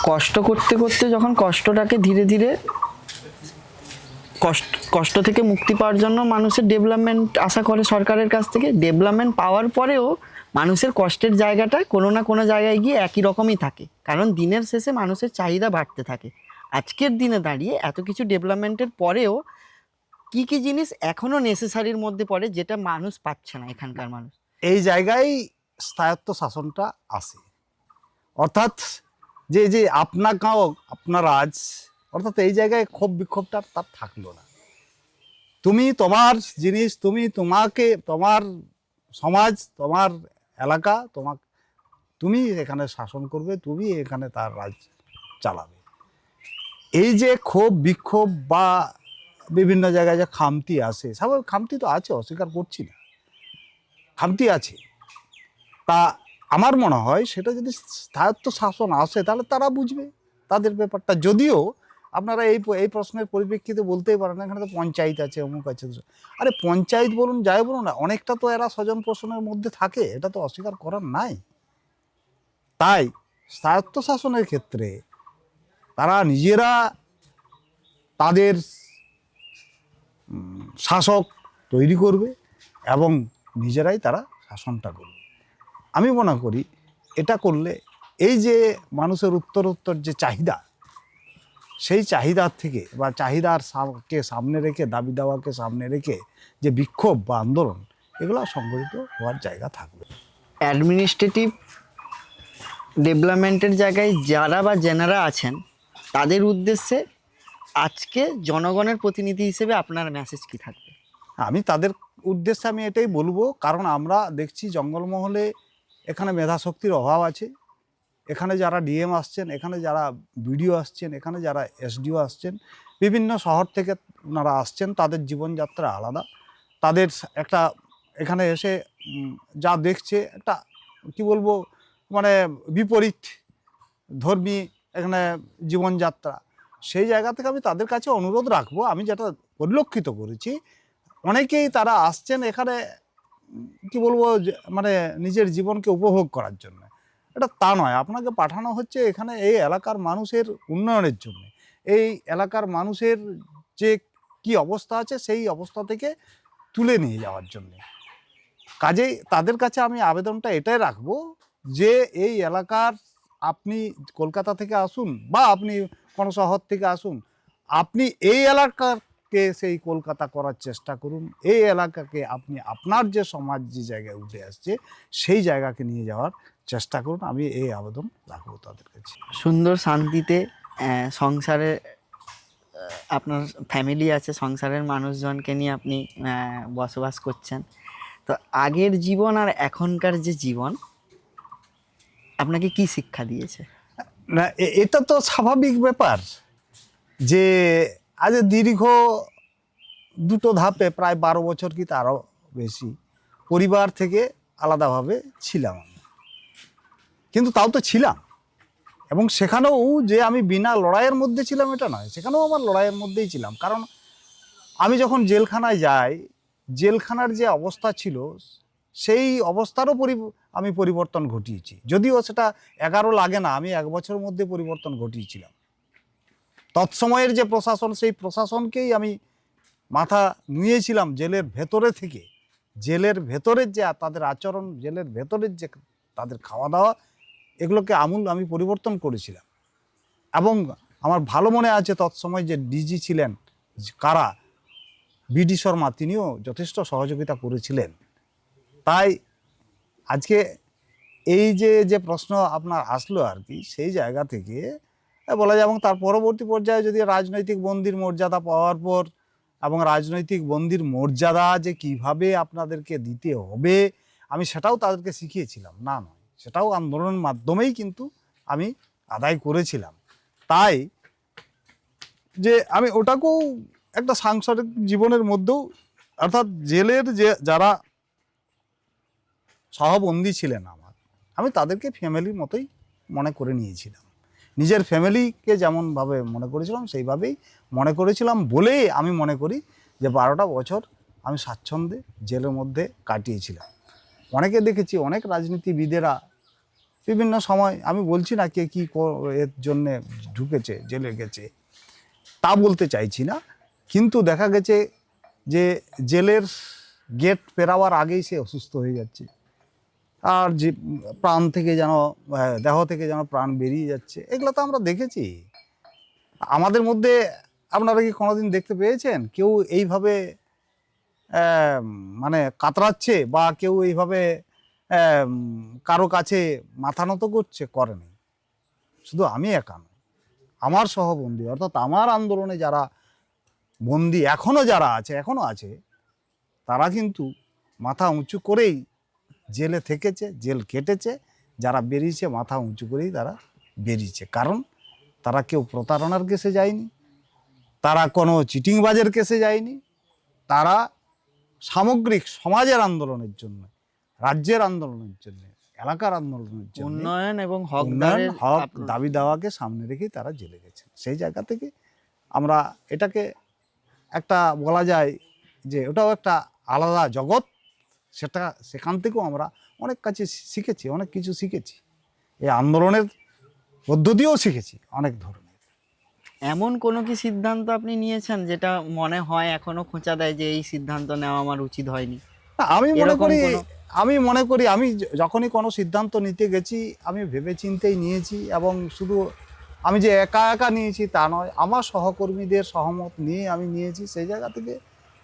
কষ্ট করতে করতে যখন কষ্টটাকে ধীরে ধীরে কষ্ট থেকে মুক্তি পাওয়ার জন্য মানুষের ডেভেলপমেন্ট আশা করে সরকারের কাছ থেকে, ডেভেলপমেন্ট পাওয়ার পরেও মানুষের কষ্টের জায়গাটা কোনো না কোনো জায়গায় গিয়ে একই রকমই থাকে, কারণ দিনের শেষে মানুষের চাহিদা বাড়তে থাকে। আজকের দিনে দাঁড়িয়ে এত কিছু ডেভেলপমেন্টের পরেও কি কি জিনিস এখনো নেসেসারির মধ্যে পড়ে যেটা মানুষ পাচ্ছে না এখানকার মানুষ? এই জায়গায় স্থায়ত্ব শাসনটা আসে, অর্থাৎ যে যে আপনার গাঁও আপনার রাজ, অর্থাৎ এই জায়গায় ক্ষোভ বিক্ষোভটা তার থাকলো না। তুমি তোমার জিনিস, তুমি তোমাকে, তোমার সমাজ, তোমার এলাকা, তুমি এখানে শাসন করবে, তুমি এখানে তার রাজ চালাবে। এই যে ক্ষোভ বিক্ষোভ বা বিভিন্ন জায়গায় যে খামতি আসে, স্বাভাবিক খামতি তো আছে, অস্বীকার করছি না, খামতি আছে। তা আমার মনে হয় সেটা যদি স্থায়ত্ব শাসন আসে তাহলে তারা বুঝবে তাদের ব্যাপারটা। যদিও আপনারা এই প্রশ্নের পরিপ্রেক্ষিতে বলতেই পারেন এখানে তো পঞ্চায়েত আছে, অমুক আছে। আরে পঞ্চায়েত বলুন, যাই বলুন না, অনেকটা তো এরা স্বজন পোষণের মধ্যে থাকে, এটা তো অস্বীকার করার নাই। তাই স্থায়ত্ব শাসনের ক্ষেত্রে তারা নিজেরা তাদের শাসক তৈরি করবে এবং নিজেরাই তারা শাসনটা করবে। আমি মনে করি এটা করলে এই যে মানুষের উত্তরোত্তর যে চাহিদা, সেই চাহিদার থেকে বা চাহিদাকে সামনে রেখে, দাবি দাওয়াকে সামনে রেখে যে বিক্ষোভ বা আন্দোলন, এগুলো সংগঠিত হওয়ার জায়গা থাকবে। অ্যাডমিনিস্ট্রেটিভ ডেভেলপমেন্টের জায়গায় যারা বা যেনারা আছেন তাদের উদ্দেশ্যে আজকে জনগণের প্রতিনিধি হিসেবে আপনার মেসেজ কি থাকবে? আমি তাদের উদ্দেশ্যে আমি এটাই বলবো, কারণ আমরা দেখছি জঙ্গলমহলে এখানে মেধাশক্তির অভাব আছে। এখানে যারা ডিএম আসছেন, এখানে যারা বিডিও আসছেন, এখানে যারা এসডিও আসছেন, বিভিন্ন শহর থেকে ওনারা আসছেন, তাদের জীবনযাত্রা আলাদা। তাদের একটা এখানে এসে যা দেখছে একটা কি বলবো, মানে বিপরীত ধর্মী এখানে জীবনযাত্রা। সেই জায়গা থেকে আমি তাদের কাছে অনুরোধ রাখবো, আমি যেটা পরিলক্ষিত করেছি, অনেকেই তারা আসছেন এখানে কি বলবো, মানে নিজের জীবনকে উপভোগ করার জন্য। এটা তা নয়, আপনাকে পাঠানো হচ্ছে এখানে এই এলাকার মানুষের উন্নয়নের জন্য, এই এলাকার মানুষের যে কি অবস্থা আছে সেই অবস্থা থেকে তুলে নিয়ে যাওয়ার জন্য। কাজেই তাদের কাছে আমি আবেদনটা এটাই রাখবো যে এই এলাকার, আপনি কলকাতা থেকে আসুন বা আপনি কোনো শহর থেকে আসুন, আপনি এই এলাকাকে সেই কলকাতা করার চেষ্টা করুন। এই এলাকাকে আপনি আপনার যে সমাজ যে জায়গায় উঠে আসছে সেই জায়গাকে নিয়ে যাওয়ার চেষ্টা করুন। আমি এই আবেদন রাখবো তাদের কাছে। সুন্দর শান্তিতে সংসারে আপনার ফ্যামিলি আছে, সংসারের মানুষজনকে নিয়ে আপনি বসবাস করছেন। তো আগের জীবন আর এখনকার যে জীবন আপনাকে কি শিক্ষা দিয়েছে? না, এটা তো স্বাভাবিক ব্যাপার যে আজ দীর্ঘ দুটো ধাপে প্রায় 12 বছর কি তারও বেশি পরিবার থেকে আলাদাভাবে ছিলাম আমি, কিন্তু তাও তো ছিলাম। এবং সেখানেও যে আমি বিনা লড়াইয়ের মধ্যে ছিলাম এটা নয়, সেখানেও আমার লড়াইয়ের মধ্যেই ছিলাম। কারণ আমি যখন জেলখানায় যাই, জেলখানার যে অবস্থা ছিল সেই অবস্থারও আমি পরিবর্তন ঘটিয়েছি। যদিও সেটা 11 লাগে না, আমি 1 বছরের মধ্যে পরিবর্তন ঘটিয়েছিলাম। তৎসময়ের যে প্রশাসন, সেই প্রশাসনকেই আমি মাথা নুয়েছিলাম জেলের ভেতরে থেকে। জেলের ভেতরের যে তাদের আচরণ, জেলের ভেতরের যে তাদের খাওয়া দাওয়া, এগুলোকে আমূল আমি পরিবর্তন করেছিলাম। এবং আমার ভালো মনে আছে তৎসময় যে ডিজি ছিলেন কারা, বিডি শর্মা, তিনিও যথেষ্ট সহযোগিতা করেছিলেন। তাই আজকে এই যে প্রশ্ন আপনার আসলো আর কি, সেই জায়গা থেকে বলা যায়। এবং তার পরবর্তী পর্যায়ে যদি রাজনৈতিক বন্দির মর্যাদা পাওয়ার পর, এবং রাজনৈতিক বন্দির মর্যাদা যে কিভাবে আপনাদেরকে দিতে হবে, আমি সেটাও তাদেরকে শিখিয়েছিলাম। না নয়, সেটাও আন্দোলনের মাধ্যমেই কিন্তু আমি আদায় করেছিলাম। তাই যে আমি ওটাকেও একটা সাংসারিক জীবনের মধ্যেও, অর্থাৎ জেলের যে যারা সহবন্দী ছিলেন আমি তাদেরকে ফ্যামিলির মতোই মনে করে নিয়েছিলাম। নিজের ফ্যামিলিকে যেমনভাবে মনে করেছিলাম সেইভাবেই মনে করেছিলাম বলেই আমি মনে করি যে 12টা বছর আমি স্বাচ্ছন্দ্যে জেলের মধ্যে কাটিয়েছিলাম। অনেকে দেখেছি, অনেক রাজনীতিবিদেরা বিভিন্ন সময়, আমি বলছি না কে কী এর জন্যে ঢুকেছে, জেলে গেছে, তা বলতে চাইছি না, কিন্তু দেখা গেছে যে জেলের গেট পেরাবার আগেই সে অসুস্থ হয়ে যাচ্ছে, আর যে প্রাণ থেকে যেন, দেহ থেকে যেন প্রাণ বেরিয়ে যাচ্ছে। এগুলো তো আমরা দেখেছি আমাদের মধ্যে। আপনারা কি কোনোদিন দেখতে পেয়েছেন কেউ এইভাবে মানে কাতরাচ্ছে বা কেউ এইভাবে কারো কাছে মাথা নত করছে? করেনি। শুধু আমি একা নয়, আমার সহবন্দী, অর্থাৎ আমার আন্দোলনে যারা বন্দী এখনও যারা আছে, এখনও আছে, তারা কিন্তু মাথা উঁচু করেই জেলে থেকেছে, জেল কেটেছে যারা বেরিয়েছে মাথা উঁচু করেই তারা বেরিয়েছে, কারণ তারা কেউ প্রতারণার কেসে যায়নি, তারা কোনো চিটিংবাজের কেসে যায়নি, তারা সামগ্রিক সমাজের আন্দোলনের জন্য, রাজ্যের আন্দোলনের জন্য, এলাকার আন্দোলনের জন্য, উন্নয়ন এবং উন্নয়ন, হক, আপনার- দাবি দাওয়াকে সামনে রেখেই তারা জেলে গেছেন। সেই জায়গা থেকে আমরা এটাকে একটা বলা যায় যে ওটাও একটা আলাদা জগৎ, সেখান থেকেও আমরা অনেক কাছে শিখেছি, অনেক কিছু শিখেছি, এই আন্দোলনের পদ্ধতিও শিখেছি অনেক ধরনের। এমন কোনো কি সিদ্ধান্ত আপনি নিয়েছেন যেটা মনে হয় এখনো খোঁচা দেয় যে এই সিদ্ধান্ত নেওয়া আমার উচিত হয়নি? না, আমি মনে এরকম করি কোনো- আমি যখনই কোনো সিদ্ধান্ত নিতে গেছি আমি ভেবেচিন্তেই নিয়েছি, এবং শুধু আমি যে একা একা নিয়েছি তা নয়, আমার সহকর্মীদের সহমত নিয়ে আমি নিয়েছি। সেই জায়গা থেকে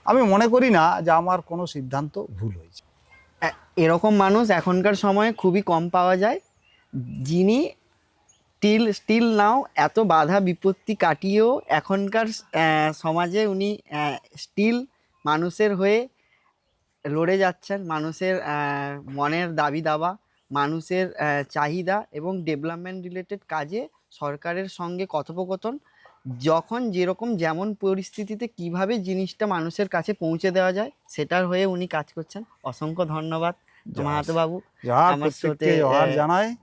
আমি মনে করি না যে আমার কোনো সিদ্ধান্ত ভুল হয়েছে। এরকম মানুষ এখনকার সময়ে খুবই কম পাওয়া যায়, যিনি স্টিল নাও এত বাধা বিপত্তি কাটিয়েও এখনকার সমাজে উনি স্টিল মানুষের হয়ে লড়ে যাচ্ছেন, মানুষের মনের দাবি দাবা, মানুষের চাহিদা এবং ডেভেলপমেন্ট রিলেটেড কাজে সরকারের সঙ্গে কথোপকথন, যখন যেরকম যেমন পরিস্থিতিতে কিভাবে জিনিসটা মানুষের কাছে পৌঁছে দেওয়া যায় সেটার হয়ে উনি কাজ করছেন। অসংখ্য ধন্যবাদ মাহাতো বাবু জোহার, আমার প্রত্যেককে সাথে, জোহার জানাই,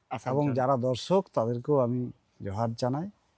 আসার এবং জন্য। যারা দর্শক তাদেরকেও আমি জোহার জানাই।